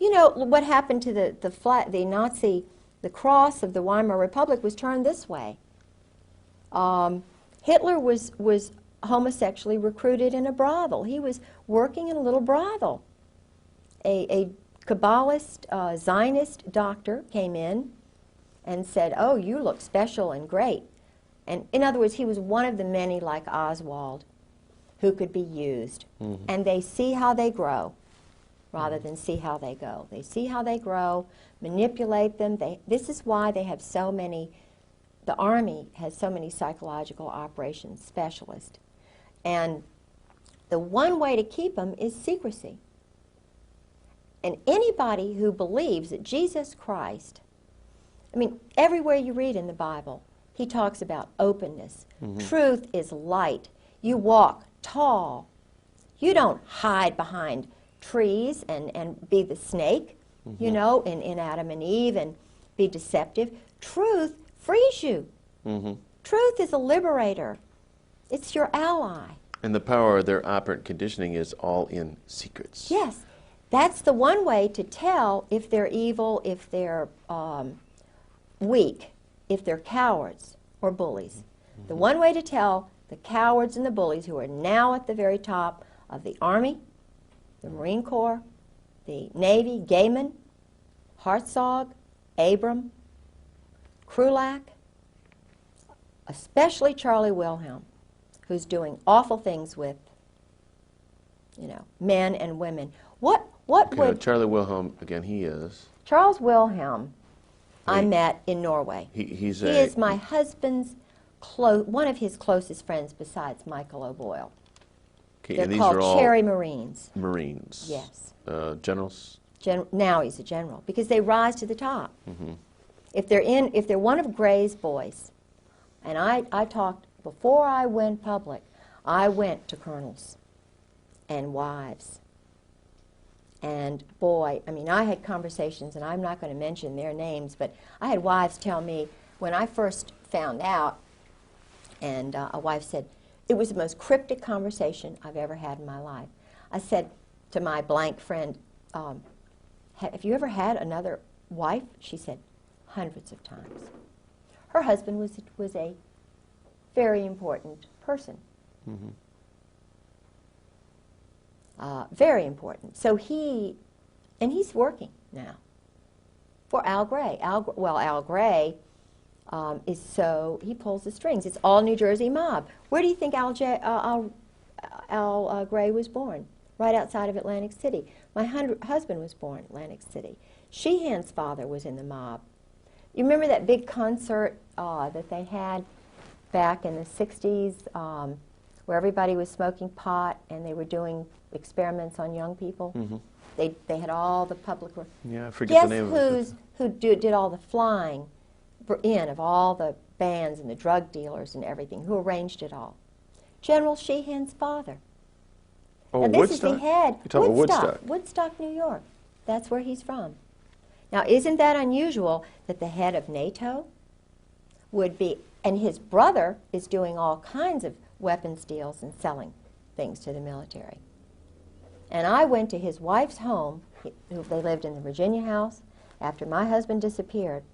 Speaker 1: You know, what happened to the Nazi, the cross of the Weimar Republic was turned this way. Hitler was homosexually recruited in a brothel. He was working in a little brothel. A Kabbalist, Zionist doctor came in and said, "Oh, you look special and great." And in other words, he was one of the many like Oswald who could be used. And they see how they grow rather than see how they go. They see how they grow, manipulate them. This is why they have so many, the Army has so many psychological operations specialists. And the one way to keep them is secrecy. And anybody who believes that Jesus Christ, I mean, everywhere you read in the Bible, he talks about openness. Truth is light. You walk tall. You don't hide behind trees and be the snake, you know, in Adam and Eve and be deceptive. Truth frees you. Truth is a liberator. It's your ally.
Speaker 3: And the power of their operant conditioning is all in secrets.
Speaker 1: Yes. That's the one way to tell if they're evil, if they're weak, if they're cowards or bullies. The one way to tell the cowards and the bullies who are now at the very top of the Army, the Marine Corps, the Navy, Gaiman, Hartzog, Abram, Krulak, especially Charlie Wilhelm, who's doing awful things with, you know, men and women. What would
Speaker 3: Charlie Wilhelm, again, he is?
Speaker 1: Charles Wilhelm, I met in Norway.
Speaker 3: He
Speaker 1: is my husband's one of his closest friends besides Michael O'Boyle.
Speaker 3: Okay,
Speaker 1: They're
Speaker 3: and these
Speaker 1: called
Speaker 3: are all
Speaker 1: Cherry Marines.
Speaker 3: Marines.
Speaker 1: Yes.
Speaker 3: Generals.
Speaker 1: Now he's a general because they rise to the top. If they're one of Gray's boys, and I talked before I went public, I went to colonels and wives. And boy, I mean, I had conversations, and I'm not going to mention their names, but I had wives tell me when I first found out, and a wife said, it was the most cryptic conversation I've ever had in my life. I said to my blank friend, have you ever had another wife? She said, hundreds of times. Her husband was a very important person. Very important. So he's working now for Al Gray. Al Gray he pulls the strings. It's all New Jersey mob. Where do you think Al Gray was born? Right outside of Atlantic City. My husband was born in Atlantic City. Sheehan's father was in the mob. You remember that big concert that they had back in the 60s where everybody was smoking pot and they were doing experiments on young people? They had all the public...
Speaker 3: Yeah, I forget the name of it.
Speaker 1: Guess who did all the flying in of all the bands and the drug dealers and everything? Who arranged it all? General Sheehan's father.
Speaker 3: Oh,
Speaker 1: now, this
Speaker 3: Woodstock?
Speaker 1: is the head.
Speaker 3: You're talking about
Speaker 1: Woodstock, New York. That's where he's from. Now, isn't that unusual that the head of NATO would be... And his brother is doing all kinds of weapons deals and selling things to the military. And I went to his wife's home. They lived in the Virginia house after my husband disappeared.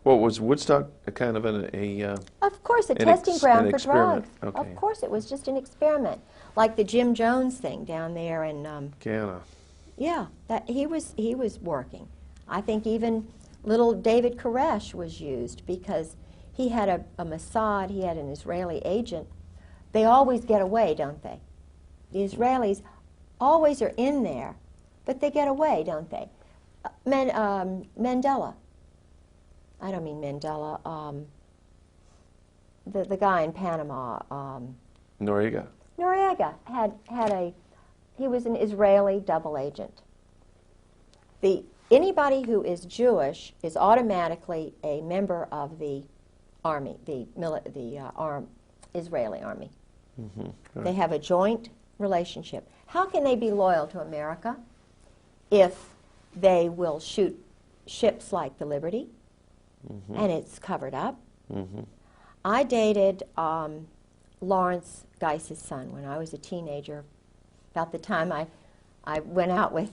Speaker 3: Well, was Woodstock a kind of
Speaker 1: Of course, a testing ground for
Speaker 3: experiment.
Speaker 1: drugs.
Speaker 3: Okay.
Speaker 1: Of course, it was just an experiment, like the Jim Jones thing down there in.
Speaker 3: Guyana.
Speaker 1: Yeah, that he was working. I think even little David Koresh was used because he had a Mossad. He had an Israeli agent. They always get away, don't they? The Israelis always are in there, but they get away, don't they? Mandela. I don't mean Mandela. The guy in Panama.
Speaker 3: Noriega.
Speaker 1: Noriega he was an Israeli double agent. Anybody who is Jewish is automatically a member of the army, the Israeli army.
Speaker 3: Right.
Speaker 1: They have a joint relationship. How can they be loyal to America if they will shoot ships like the Liberty and it's covered up? I dated Lawrence Geis's son when I was a teenager. About the time I went out with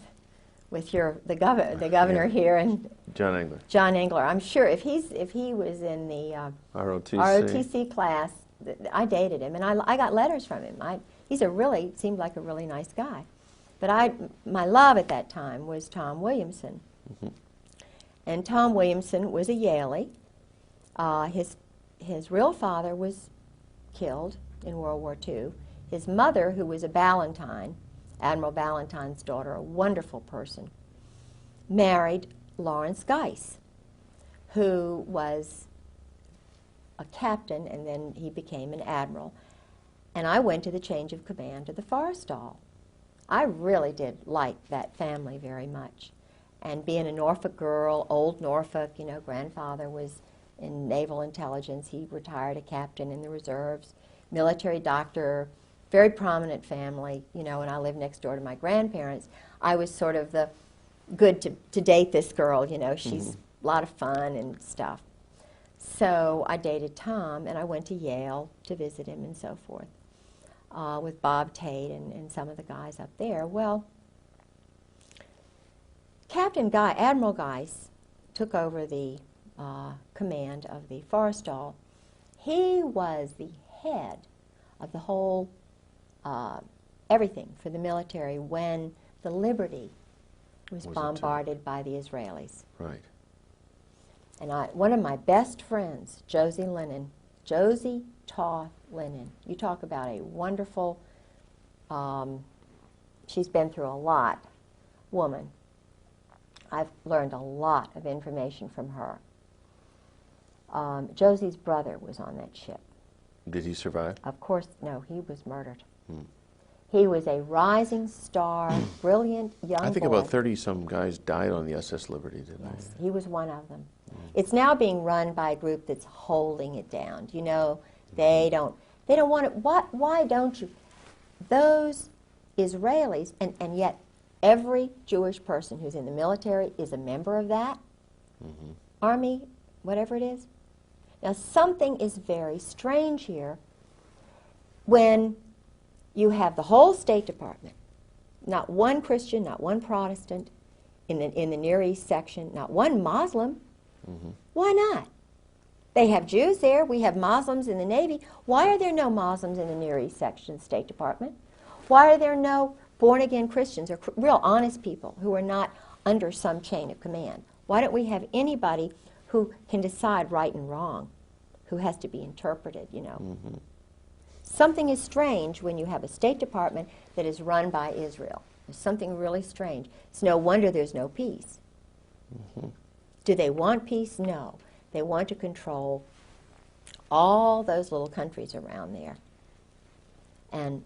Speaker 1: the governor here and
Speaker 3: John Engler.
Speaker 1: John Engler. I'm sure if he was in the ROTC class, I dated him and I got letters from him. Seemed like a really nice guy. But my love at that time was Tom Williamson. And Tom Williamson was a Yalie. His real father was killed in World War II. His mother, who was a Ballantyne, Admiral Ballantyne's daughter, a wonderful person, married Lawrence Geis, who was a captain, and then he became an admiral. And I went to the change of command to the Forrestal. I really did like that family very much. And being a Norfolk girl, old Norfolk, you know, grandfather was in naval intelligence. He retired a captain in the reserves, military doctor, very prominent family, you know, and I lived next door to my grandparents. I was sort of the good to date this girl, you know, she's a lot of fun and stuff. So I dated Tom, and I went to Yale to visit him and so forth, with Bob Tate and some of the guys up there. Well, Admiral Geiss took over the command of the Forrestal. He was the head of the whole, everything for the military when the Liberty was bombarded by the Israelis.
Speaker 3: Right.
Speaker 1: And one of my best friends, Josie Toth Lennon, you talk about a wonderful, she's been through a lot, woman. I've learned a lot of information from her. Josie's brother was on that ship.
Speaker 3: Did he survive?
Speaker 1: Of course, no, he was murdered. He was a rising star, brilliant young boy.
Speaker 3: I think about 30-some guys died on the SS Liberty, didn't they?
Speaker 1: Yes, he was one of them. It's now being run by a group that's holding it down. You know, they don't want it. Why don't you? Those Israelis, and yet every Jewish person who's in the military is a member of that army, whatever it is. Now, something is very strange here when you have the whole State Department, not one Christian, not one Protestant in the Near East section, not one Muslim. Why not? They have Jews there. We have Muslims in the Navy. Why are there no Muslims in the Near East section of the State Department? Why are there no born-again Christians or real honest people who are not under some chain of command? Why don't we have anybody who can decide right and wrong, who has to be interpreted, you know? Something is strange when you have a State Department that is run by Israel. There's something really strange. It's no wonder there's no peace. Do they want peace? No. They want to control all those little countries around there. And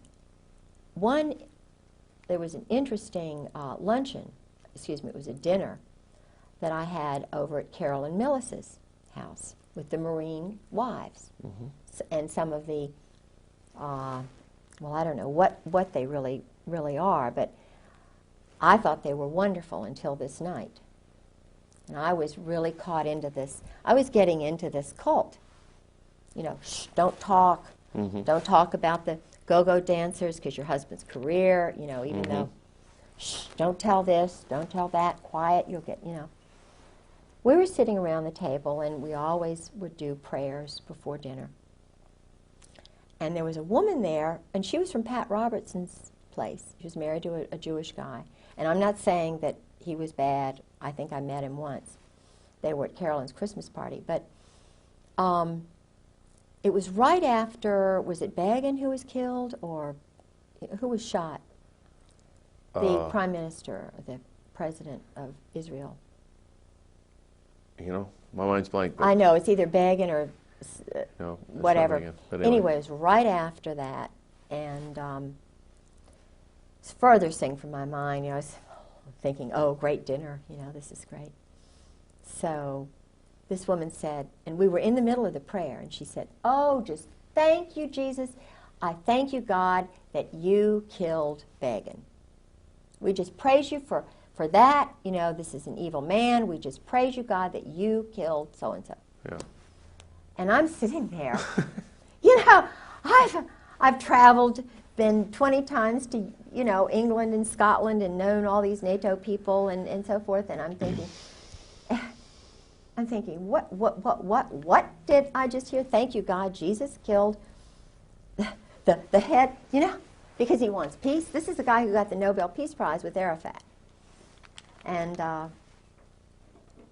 Speaker 1: there was an interesting luncheon, it was a dinner that I had over at Carolyn Millis's house with the Marine wives and some of the, well, I don't know what they really are, but I thought they were wonderful until this night. And I was really caught into this. I was getting into this cult. You know, shh, don't talk. Don't talk about the go-go dancers because your husband's career, you know, even though, shh, don't tell this, don't tell that, quiet, you'll get, you know. We were sitting around the table, and we always would do prayers before dinner. And there was a woman there, and she was from Pat Robertson's place. She was married to a Jewish guy. And I'm not saying that he was bad. I think I met him once. They were at Carolyn's Christmas party. But it was right after, was it Begin who was killed, or who was shot? The prime minister, the president of Israel.
Speaker 3: You know, my mind's blank. But
Speaker 1: I know, it's either Begin or
Speaker 3: no,
Speaker 1: whatever. Anyway, it was right after that. And it's the furthest thing from my mind. You know, I was thinking, oh, great dinner, you know, this is great. So this woman said, and we were in the middle of the prayer, and she said, oh, just thank you, Jesus. I thank you, God, that you killed Begin. We just praise you for that. You know, this is an evil man. We just praise you, God, that you killed so-and-so.
Speaker 3: Yeah.
Speaker 1: And I'm sitting there. You know, I've traveled, been 20 times to, you know, England and Scotland and known all these NATO people and so forth, and I'm thinking, what did I just hear? Thank you, God, Jesus killed the head, you know, because he wants peace. This is the guy who got the Nobel Peace Prize with Arafat. And I'm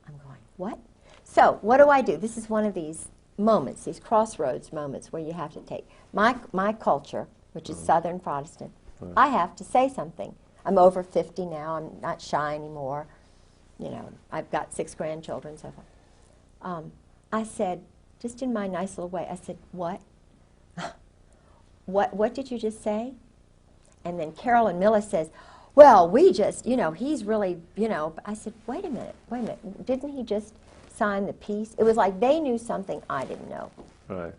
Speaker 1: going, what? So what do? This is one of these moments, these crossroads moments where you have to take my culture, which is Southern Protestant. I have to say something. I'm over 50 now. I'm not shy anymore. You know, I've got 6 grandchildren, so forth. I said, just in my nice little way, I said, what? what did you just say? And then Carolyn Millis says, well, we just, he's really, I said, wait a minute, didn't he just sign the peace? It was like they knew something I didn't know.
Speaker 3: Right.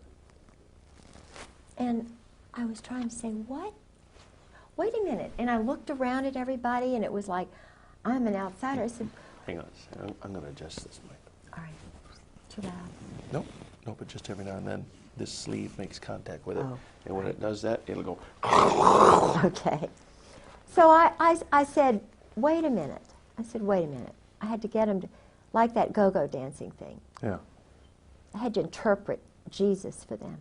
Speaker 1: And I was trying to say, what? Wait a minute. And I looked around at everybody, and it was like, I'm an outsider. I said,
Speaker 3: hang on a second. I'm going to adjust this mic.
Speaker 1: all right, too loud.
Speaker 3: Nope, but just every now and then this sleeve makes contact with it.
Speaker 1: Oh,
Speaker 3: And when it does that, it'll go.
Speaker 1: Okay. So I said, wait a minute. I said, wait a minute. I had to get him to, like that go-go dancing thing.
Speaker 3: Yeah.
Speaker 1: I had to interpret Jesus for them.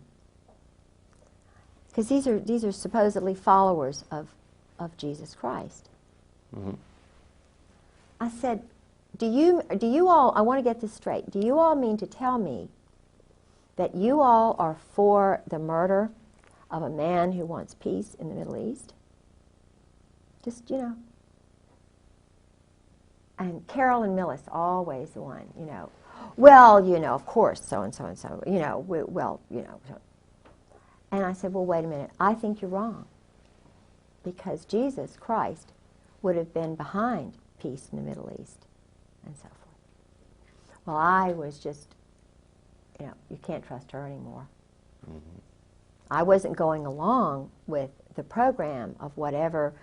Speaker 1: Because these are supposedly followers of Jesus Christ.
Speaker 3: Mm-hmm.
Speaker 1: I said, do you all, I want to get this straight, do you all mean to tell me that you all are for the murder of a man who wants peace in the Middle East? Just, And Carolyn Millis, always the one, well, of course, so-and-so and so, So. And I said, well, wait a minute, I think you're wrong. Because Jesus Christ would have been behind peace in the Middle East, and so forth. Well, I was just, you can't trust her anymore. Mm-hmm. I wasn't going along with the program of whatever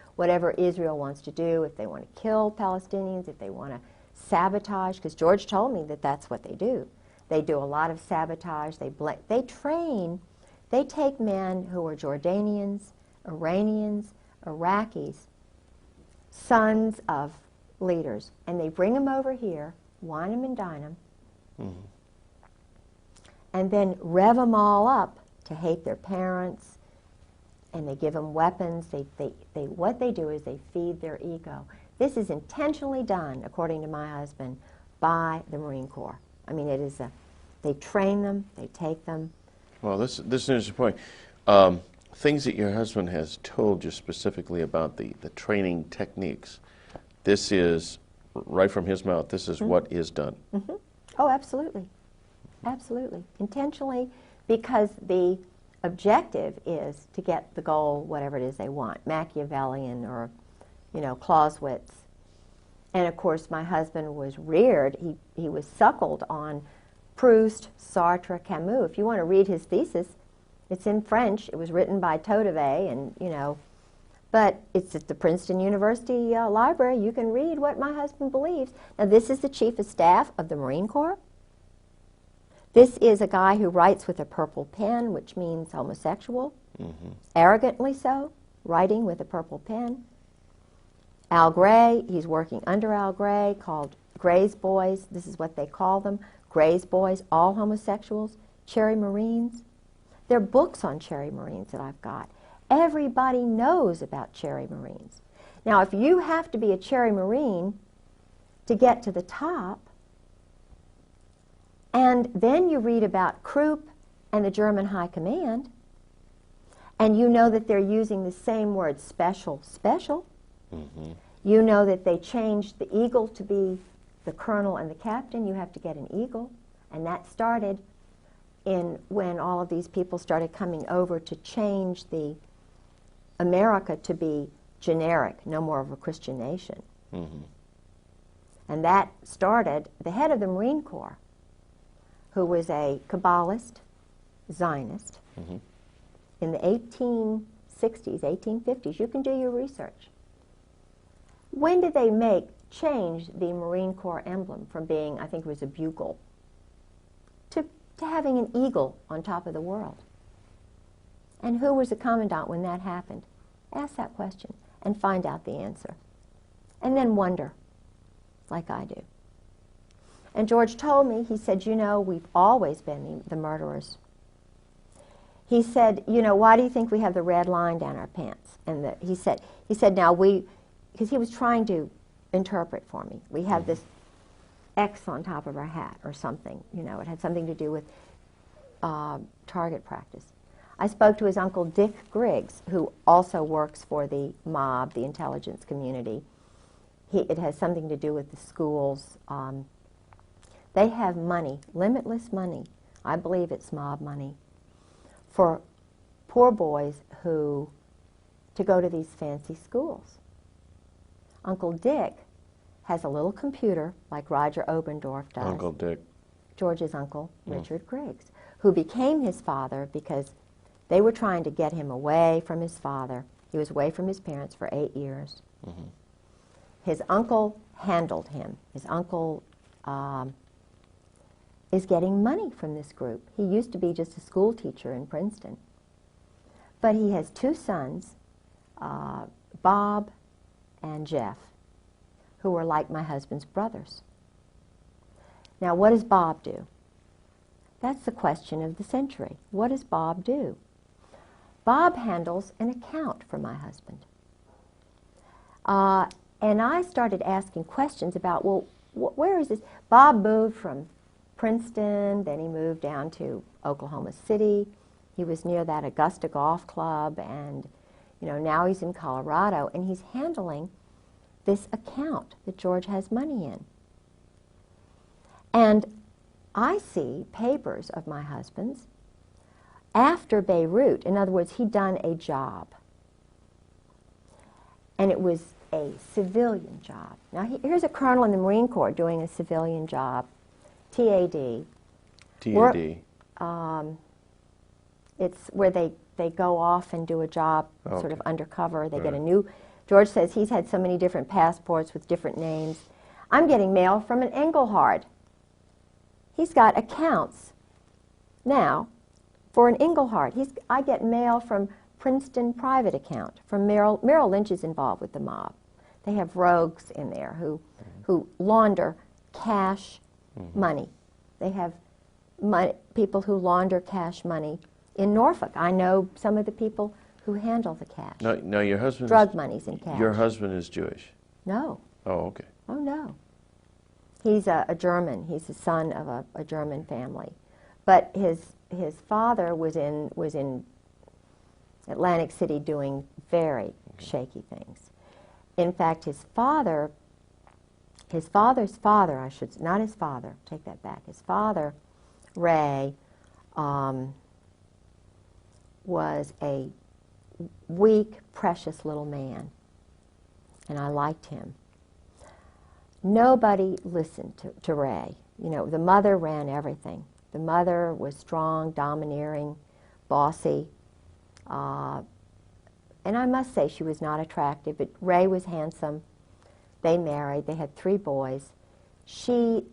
Speaker 1: Israel wants to do, if they want to kill Palestinians, if they want to sabotage, because George told me that that's what they do. They do a lot of sabotage. They train, they take men who are Jordanians, Iranians, Iraqis, sons of leaders, and they bring them over here, wine them and dine them, mm-hmm. and then rev them all up to hate their parents, and they give them weapons. What they do is they feed their ego. This is intentionally done, according to my husband, by the Marine Corps. I mean, it is they train them, they take them.
Speaker 3: Well, this is an interesting point. Things that your husband has told you specifically about the training techniques. This is, right from his mouth, this is mm-hmm. what is done.
Speaker 1: Mm-hmm. Oh, absolutely. Absolutely. Intentionally, because the objective is to get the goal, whatever it is they want, Machiavellian or, Clausewitz. And, of course, my husband was reared, he was suckled on Proust, Sartre, Camus. If you want to read his thesis, it's in French. It was written by Todevay, and, but it's at the Princeton University library. You can read what my husband believes. Now, this is the Chief of Staff of the Marine Corps. This is a guy who writes with a purple pen, which means homosexual, mm-hmm. arrogantly so, writing with a purple pen. Al Gray, he's working under Al Gray, called Gray's Boys. This is what they call them, Gray's Boys, all homosexuals. Cherry Marines. There are books on Cherry Marines that I've got. Everybody knows about Cherry Marines. Now, if you have to be a Cherry Marine to get to the top, and then you read about Krupp and the German High Command, and you know that they're using the same word, special. Mm-hmm. You know that they changed the eagle to be the colonel and the captain. You have to get an eagle. And that started when all of these people started coming over to change the America to be generic, no more of a Christian nation. Mm-hmm. And that started, the head of the Marine Corps, who was a Kabbalist, Zionist, mm-hmm. in the 1860s, 1850s. You can do your research. When did they change the Marine Corps emblem from being, I think it was a bugle, to having an eagle on top of the world? And who was the commandant when that happened? Ask that question and find out the answer. And then wonder, like I do. And George told me, he said, we've always been the murderers. He said, why do you think we have the red line down our pants? And he said, now because he was trying to interpret for me. We have this X on top of our hat or something. It had something to do with target practice. I spoke to his uncle Dick Griggs, who also works for the mob, the intelligence community. It has something to do with the schools. They have money, limitless money. I believe it's mob money, for poor boys to go to these fancy schools. Uncle Dick has a little computer like Roger Oberndorf does.
Speaker 3: Uncle Dick.
Speaker 1: George's uncle, Richard Griggs, who became his father because they were trying to get him away from his father. He was away from his parents for 8 years.
Speaker 3: Mm-hmm.
Speaker 1: His uncle handled him. His uncle is getting money from this group. He used to be just a school teacher in Princeton. But he has 2 sons, Bob and Jeff, who are like my husband's brothers. Now, what does Bob do? That's the question of the century. What does Bob do? Bob handles an account for my husband. And I started asking questions about, well, where is this? Bob moved from Princeton, then he moved down to Oklahoma City. He was near that Augusta Golf Club, and now he's in Colorado, and he's handling this account that George has money in. And I see papers of my husband's after Beirut. In other words, he'd done a job. And it was a civilian job. Now, here's a colonel in the Marine Corps doing a civilian job, TAD.
Speaker 3: TAD.
Speaker 1: It's where they go off and do a job sort of
Speaker 3: Okay.
Speaker 1: undercover. They get a
Speaker 3: Right.
Speaker 1: new... George says he's had so many different passports with different names. I'm getting mail from an Engelhard. He's got accounts now for an Engelhard. I get mail from Princeton private account, from Merrill Lynch is involved with the mob. They have rogues in there who launder cash money. They have people who launder cash money in Norfolk. I know some of the people who handle the cash.
Speaker 3: No, your husband.
Speaker 1: Drug money's in cash.
Speaker 3: Your husband is Jewish.
Speaker 1: No.
Speaker 3: Oh, okay.
Speaker 1: Oh, no. He's a German. He's the son of a German family. But his father was in Atlantic City doing very shaky things. In fact, his father's father, not his father, take that back. His father, Ray, was a weak, precious little man, and I liked him. Nobody listened to Ray. The mother ran everything. The mother was strong, domineering, bossy, and I must say she was not attractive, but Ray was handsome. They married. They had 3 boys. I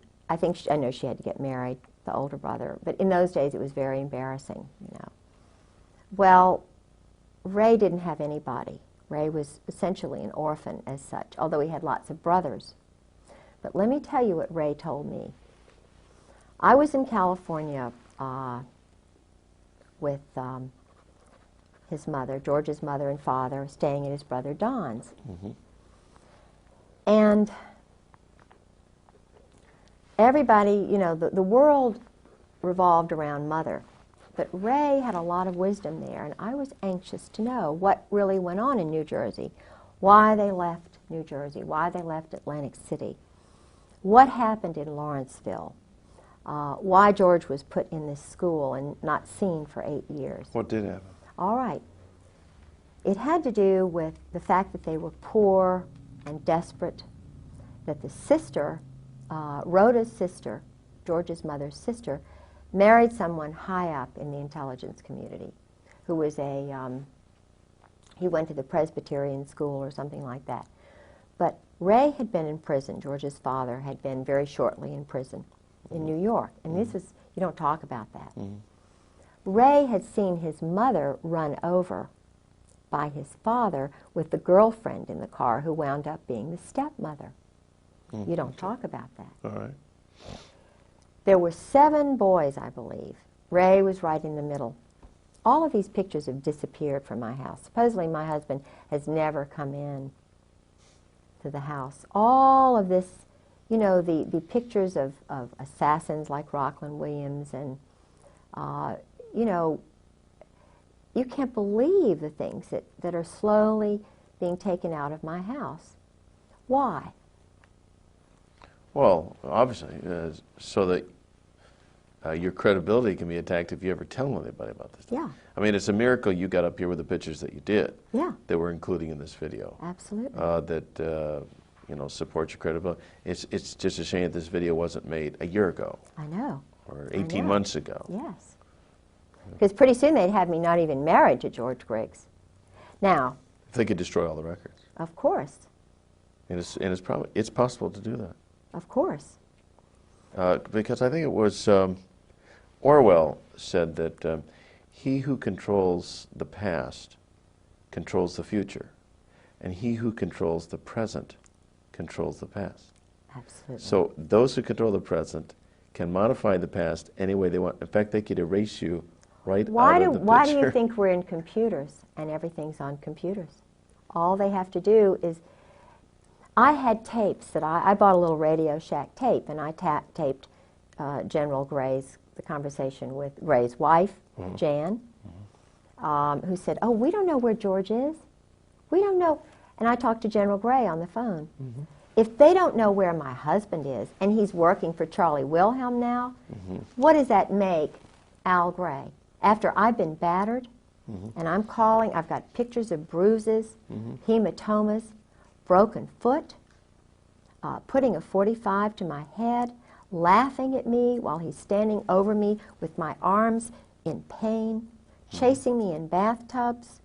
Speaker 1: know she had to get married, the older brother, but in those days it was very embarrassing, Well, Ray didn't have anybody. Ray was essentially an orphan as such, although he had lots of brothers. But let me tell you what Ray told me. I was in California with his mother, George's mother and father, staying at his brother Don's.
Speaker 3: Mm-hmm.
Speaker 1: And everybody, the world revolved around Mother. But Ray had a lot of wisdom there, and I was anxious to know what really went on in New Jersey, why they left New Jersey, why they left Atlantic City, what happened in Lawrenceville, why George was put in this school and not seen for 8 years.
Speaker 3: What did happen?
Speaker 1: All right. It had to do with the fact that they were poor and desperate, that the sister, Rhoda's sister, George's mother's sister, married someone high up in the intelligence community who was he went to the Presbyterian school or something like that. But Ray had been in prison. George's father had been very shortly in prison in New York. And this is, you don't talk about that.
Speaker 3: Mm-hmm.
Speaker 1: Ray had seen his mother run over by his father with the girlfriend in the car who wound up being the stepmother.
Speaker 3: Mm-hmm.
Speaker 1: You don't talk about that.
Speaker 3: All right.
Speaker 1: There were 7 boys, I believe. Ray was right in the middle. All of these pictures have disappeared from my house. Supposedly my husband has never come in to the house. All of this, the pictures of assassins like Rockland Williams and, you can't believe the things that are slowly being taken out of my house. Why?
Speaker 3: Well, obviously, so that your credibility can be attacked if you ever tell anybody about this.
Speaker 1: Yeah.
Speaker 3: I mean, it's a miracle you got up here with the pictures that you did.
Speaker 1: Yeah.
Speaker 3: That we're including in this video.
Speaker 1: Absolutely.
Speaker 3: That you know, support your credibility. It's just a shame that this video wasn't made a year ago.
Speaker 1: I know.
Speaker 3: Or 18 months ago.
Speaker 1: Yes. Because pretty soon they'd have me not even married to George Griggs. Now.
Speaker 3: If they could destroy all the records.
Speaker 1: Of course.
Speaker 3: And it's possible to do that.
Speaker 1: Of course.
Speaker 3: Because I think it was Orwell said that he who controls the past controls the future, and he who controls the present controls the past.
Speaker 1: Absolutely.
Speaker 3: So those who control the present can modify the past any way they want. In fact, they could erase you right out of the picture.
Speaker 1: Why do you think we're in computers and everything's on computers? All they have to do is, I had tapes that I bought a little Radio Shack tape, and I taped General Gray's, the conversation with Gray's wife, Jan, who said, "Oh, we don't know where George is. We don't know." And I talked to General Gray on the phone. If they don't know where my husband is, and he's working for Charlie Wilhelm now, what does that make Al Gray? After I've been battered, and I'm calling, I've got pictures of bruises, hematomas, broken foot, putting a .45 to my head, laughing at me while he's standing over me with my arms in pain, chasing me in bathtubs.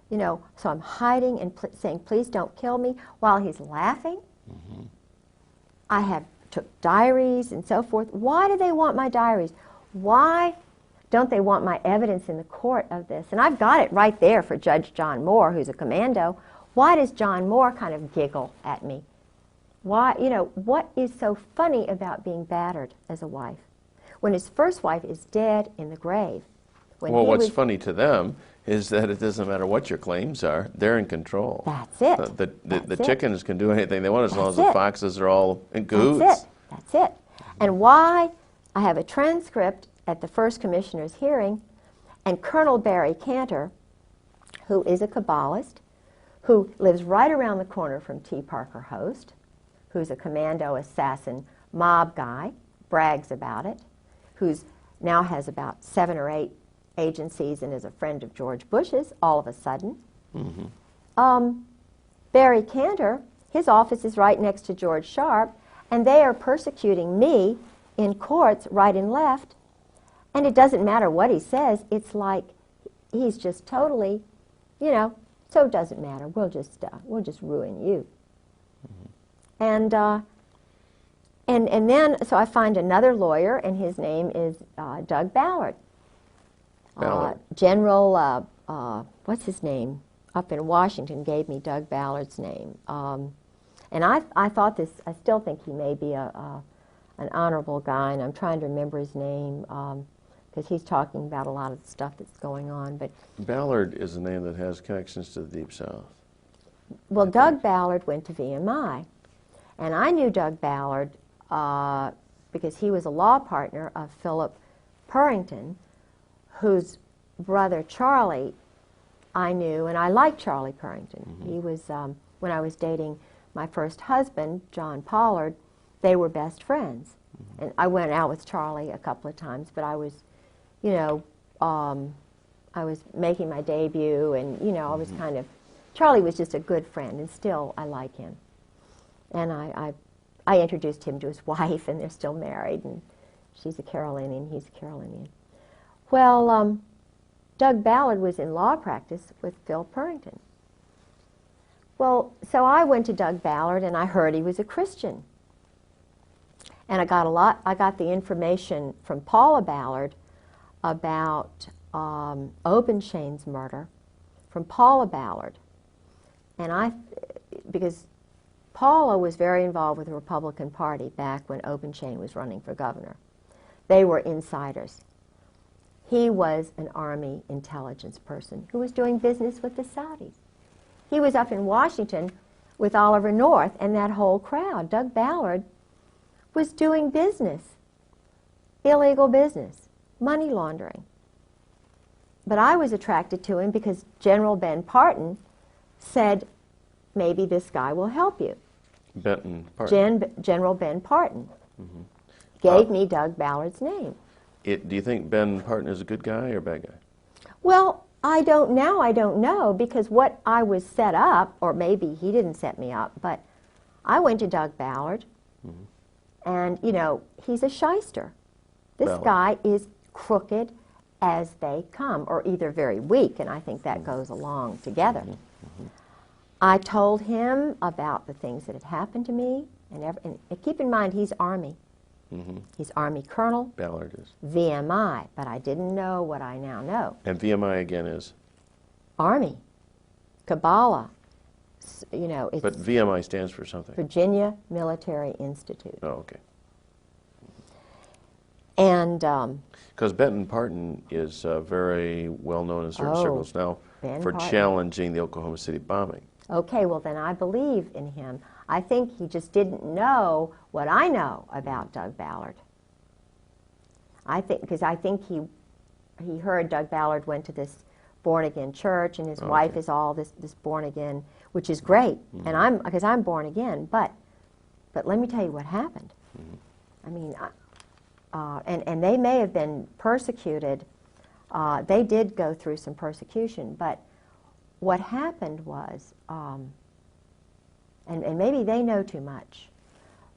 Speaker 1: You know, so I'm hiding and saying, "Please don't kill me," while he's laughing. I took diaries and so forth. Why do they want my diaries? Why don't they want my evidence in the court of this? And I've got it right there for Judge John Moore, who's a commando. Why does John Moore kind of giggle at me? Why, you know, what is so funny about being battered as a wife? When his first wife is dead in the grave.
Speaker 3: Well, what's funny to them is that it doesn't matter what your claims are, they're in control.
Speaker 1: That's it.
Speaker 3: The chickens can do anything they want as long as the foxes are all in cahoots.
Speaker 1: That's it. That's it. And why I have a transcript at the first commissioner's hearing, and Colonel Barry Cantor, who is a Kabbalist, who lives right around the corner from T. Parker Host, who's a commando assassin mob guy, brags about it, who's now has about 7 or 8 agencies and is a friend of George Bush's all of a sudden. Barry Cantor, his office is right next to George Sharp, and they are persecuting me in courts right and left, and it doesn't matter what he says. It's like he's just totally, you know, so it doesn't matter. We'll just ruin you. And then, so I find another lawyer, and his name is Doug Ballard. General, what's his name, up in Washington gave me Doug Ballard's name. And I thought this, I still think he may be an honorable guy, and I'm trying to remember his name, because he's talking about a lot of the stuff that's going on. But
Speaker 3: Ballard is a name that has connections to the Deep South.
Speaker 1: Well, Doug Ballard went to VMI, and I knew Doug Ballard because he was a law partner of Philip Purrington, whose brother Charlie I knew, and I liked Charlie Purrington. He was, when I was dating my first husband, John Pollard, they were best friends. And I went out with Charlie a couple of times, but I was, you know, I was making my debut, and, you know, I was kind of, Charlie was just a good friend, and still I like him. And I introduced him to his wife, and they're still married, and she's a Carolinian, he's a Carolinian. Well, Doug Ballard was in law practice with Phil Purrington. Well, so I went to Doug Ballard, and I heard he was a Christian. And I got the information from Paula Ballard about Obenshain's murder from Paula Ballard. And because Paula was very involved with the Republican Party back when Obenshain was running for governor. They were insiders. He was an Army intelligence person who was doing business with the Saudis. He was up in Washington with Oliver North and that whole crowd. Doug Ballard was doing business, illegal business, money laundering. But I was attracted to him because General Ben Parton said, maybe this guy will help you.
Speaker 3: Benton Parton.
Speaker 1: General Ben Parton gave me Doug Ballard's name.
Speaker 3: Do you think Ben Parton is a good guy or a bad guy?
Speaker 1: Well, I don't know, because what I was set up, or maybe he didn't set me up, but I went to Doug Ballard, and, you know, he's a shyster. This
Speaker 3: Ballard.
Speaker 1: guy is crooked as they come, or either very weak, and I think that goes along together. I told him about the things that had happened to me, and keep in mind, he's Army. He's Army Colonel.
Speaker 3: Ballard is.
Speaker 1: VMI, but I didn't know what I now know.
Speaker 3: And VMI again is?
Speaker 1: Army, Kabbalah, you know, it's
Speaker 3: But VMI stands for something.
Speaker 1: Virginia Military Institute.
Speaker 3: Oh, okay.
Speaker 1: And
Speaker 3: Because Benton Parton is very well known in certain circles now
Speaker 1: Ben
Speaker 3: for
Speaker 1: Parton.
Speaker 3: challenging the Oklahoma City bombing.
Speaker 1: okay, well then I believe in him. I think he just didn't know what I know about Doug Ballard. I think, because I think he heard Doug Ballard went to this born-again church, and his wife is all this born-again, which is great, and because I'm born again, but let me tell you what happened. I mean, and they may have been persecuted. They did go through some persecution, but what happened was, and maybe they know too much,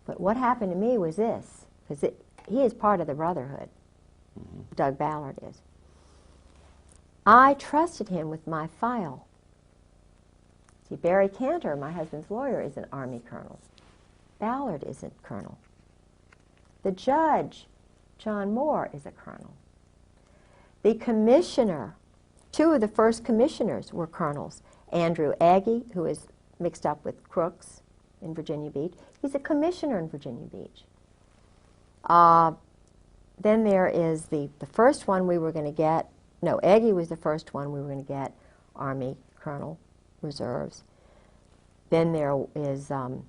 Speaker 1: but what happened to me was this, because he is part of the Brotherhood, Doug Ballard is. I trusted him with my file. See, Barry Cantor, my husband's lawyer, is an Army colonel. Ballard isn't colonel. The judge, John Moore, is a colonel. The commissioner, two of the first commissioners were colonels. Andrew Agee, who is mixed up with Crooks in Virginia Beach, he's a commissioner in Virginia Beach. Then there is the first one we were going to get. No, Agee was the first one we were going to get, Army Colonel Reserves. Then there is the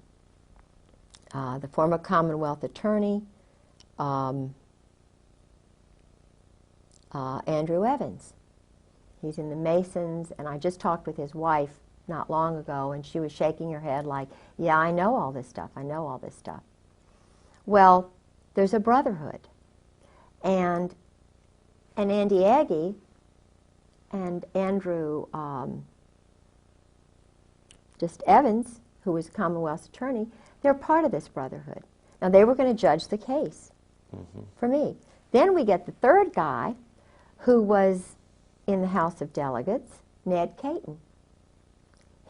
Speaker 1: former Commonwealth Attorney, Andrew Evans. He's in the Masons, and I just talked with his wife not long ago, and she was shaking her head like, yeah, I know all this stuff, I know all this stuff. Well, there's a brotherhood. And Andy Agee and Andrew just Evans, who was Commonwealth's attorney, they're part of this brotherhood. Now, they were going to judge the case for me. Then we get the third guy, who was in the House of Delegates, Ned Caton.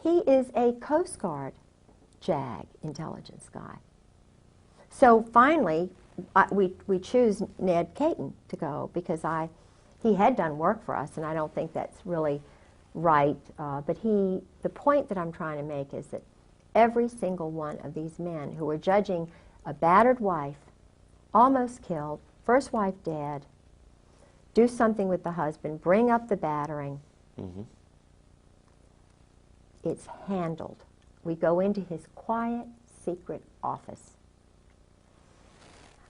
Speaker 1: He is a Coast Guard JAG intelligence guy. So finally, we choose Ned Caton to go because he had done work for us, and I don't think that's really right. But the point that I'm trying to make is that every single one of these men who were judging a battered wife, almost killed, first wife dead, do something with the husband, bring up the battering. It's handled. We go into his quiet, secret office.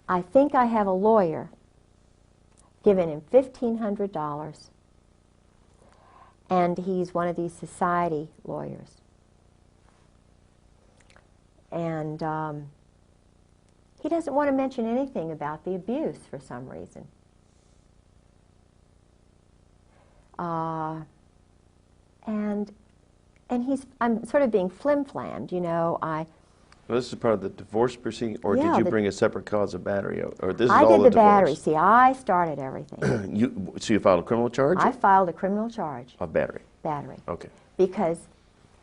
Speaker 1: I think I have a lawyer giving him $1,500, and he's one of these society lawyers. And he doesn't want to mention anything about the abuse for some reason. And I'm sort of being flim-flammed, you know.
Speaker 3: Well, this is part of the divorce proceeding, or
Speaker 1: Yeah,
Speaker 3: did you bring a separate cause of battery? Or this is
Speaker 1: I
Speaker 3: all
Speaker 1: did the
Speaker 3: divorce?
Speaker 1: battery. See, I started everything.
Speaker 3: So you filed a criminal charge?
Speaker 1: I filed a criminal charge.
Speaker 3: Of battery?
Speaker 1: Battery.
Speaker 3: Okay.
Speaker 1: Because,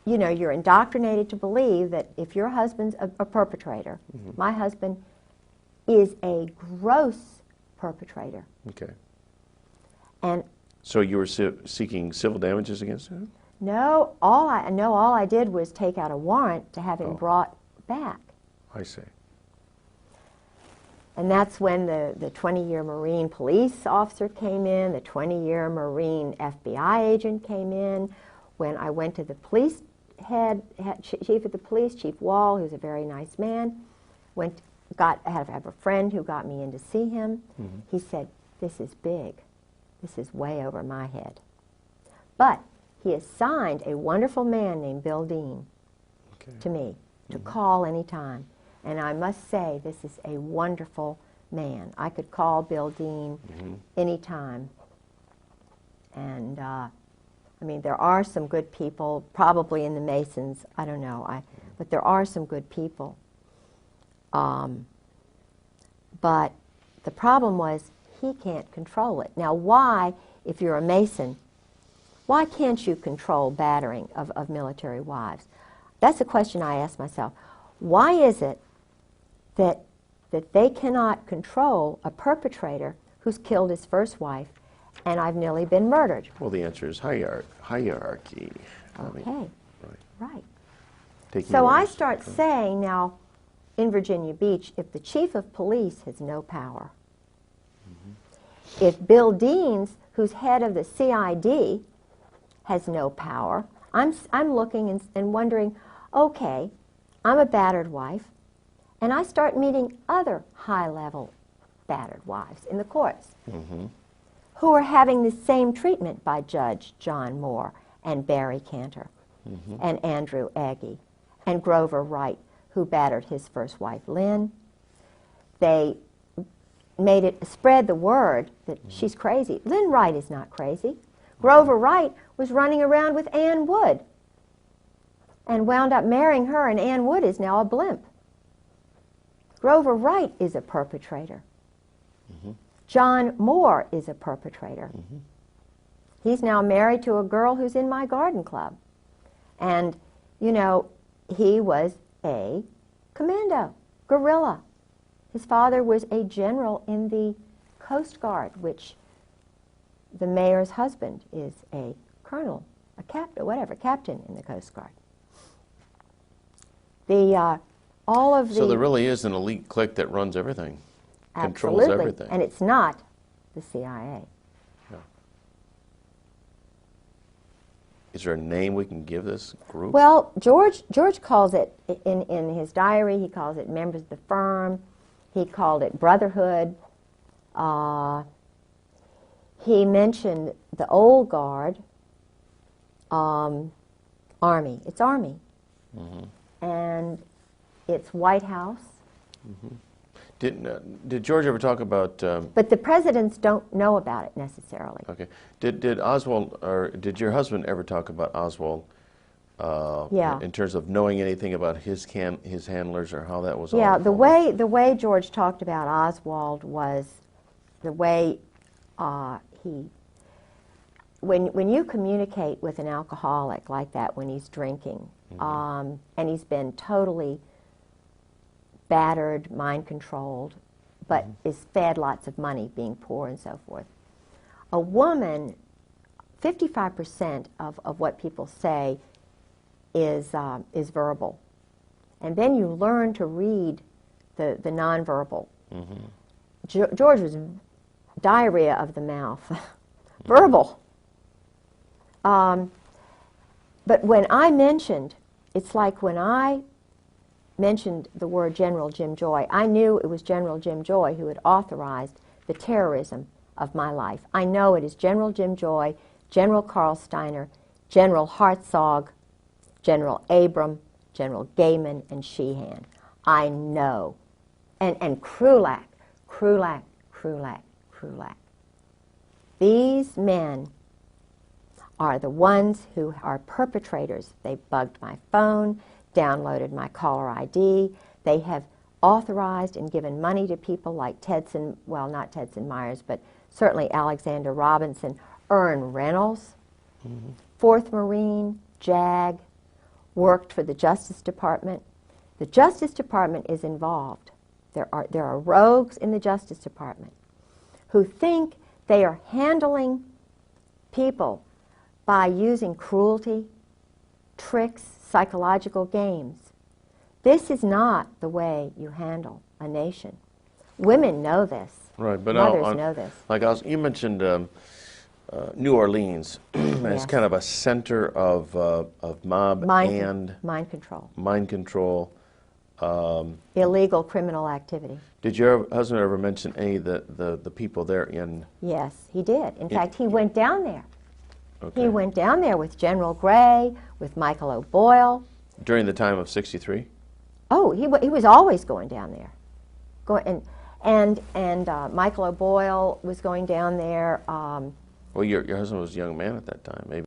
Speaker 1: you know, you're indoctrinated to believe that if your husband's a perpetrator, my husband is a gross perpetrator.
Speaker 3: Okay.
Speaker 1: And
Speaker 3: So you were seeking civil damages against him?
Speaker 1: no, all I did was take out a warrant to have him brought back.
Speaker 3: I see.
Speaker 1: And that's when the 20-year Marine police officer came in, the 20-year Marine FBI agent came in. When I went to the police chief of the police, Chief Wall, who's a very nice man, I have a friend who got me in to see him. He said, this is big. This is way over my head. But he assigned a wonderful man named Bill Dean to me to call any time. And I must say, this is a wonderful man. I could call Bill Dean anytime. And, I mean, there are some good people, probably in the Masons, I don't know, but there are some good people. But the problem was he can't control it. Now, why, if you're a Mason, why can't you control battering of military wives? That's a question I ask myself. Why is it that they cannot control a perpetrator who's killed his first wife and I've nearly been murdered?
Speaker 3: Well, the answer is hierarchy.
Speaker 1: Okay, right.
Speaker 3: Taking
Speaker 1: So I
Speaker 3: orders.
Speaker 1: start saying now, in Virginia Beach, if the chief of police has no power, if Bill Deans, who's head of the CID, has no power, I'm looking and wondering, okay, I'm a battered wife, and I start meeting other high-level battered wives in the courts who are having the same treatment by Judge John Moore and Barry Cantor and Andrew Agee and Grover Wright, who battered his first wife, Lynn. They spread the word that she's crazy. Lynn Wright is not crazy. Grover Wright was running around with Ann Wood and wound up marrying her, and Ann Wood is now a blimp. Grover Wright is a perpetrator. John Moore is a perpetrator. He's now married to a girl who's in my garden club. And, you know, he was a commando, guerrilla. His father was a general in the Coast Guard, which the mayor's husband is a colonel, a captain, whatever, captain in the Coast Guard.
Speaker 3: So there really is an elite clique that runs everything, controls
Speaker 1: Absolutely.
Speaker 3: everything.
Speaker 1: And it's not the CIA.
Speaker 3: No. Is there a name we can give this group?
Speaker 1: Well, George calls it, in his diary, he calls it members of the firm. He called it brotherhood. He mentioned the old guard, Army. It's Army. And it's White House.
Speaker 3: Did George ever talk about?
Speaker 1: But the presidents don't know about it necessarily.
Speaker 3: Okay. Did Oswald, or did your husband ever talk about Oswald?
Speaker 1: Yeah.
Speaker 3: In terms of knowing anything about his handlers or how that was?
Speaker 1: Yeah.
Speaker 3: all
Speaker 1: The way George talked about Oswald was the way when you communicate with an alcoholic like that when he's drinking, and he's been totally battered, mind-controlled, but is fed lots of money, being poor and so forth. A woman, 55% of what people say is verbal. And then you learn to read the nonverbal. George was diarrhea of the mouth, verbal. But when I mentioned, it's like when I mentioned the word General Jim Joy, I knew it was General Jim Joy who had authorized the terrorism of my life. I know it is General Jim Joy, General Carl Steiner, General Hartzog, General Abram, General Gaiman, and Sheehan. I know. And Krulak. These men are the ones who are perpetrators. They bugged my phone, downloaded my caller ID. They have authorized and given money to people like Tedson, well, not Tedson Myers, but certainly Alexander Robinson, Ern Reynolds, 4th Marine, JAG, worked for the Justice Department. The Justice Department is involved. There are rogues in the Justice Department who think they are handling people by using cruelty, tricks, psychological games. This is not the way you handle a nation. Women know this.
Speaker 3: Right, but
Speaker 1: mothers know this.
Speaker 3: Like you mentioned New Orleans as
Speaker 1: Yes.
Speaker 3: kind of a center of mob and
Speaker 1: mind control, illegal criminal activity.
Speaker 3: Did your husband ever mention any of the people there in?
Speaker 1: Yes, he did. In fact, he went down there.
Speaker 3: Okay.
Speaker 1: He went down there with General Gray, with Michael O'Boyle.
Speaker 3: During the time of '63?
Speaker 1: Oh, he was always going down there. And Michael O'Boyle was going down there.
Speaker 3: Well, your husband was a young man at that time, maybe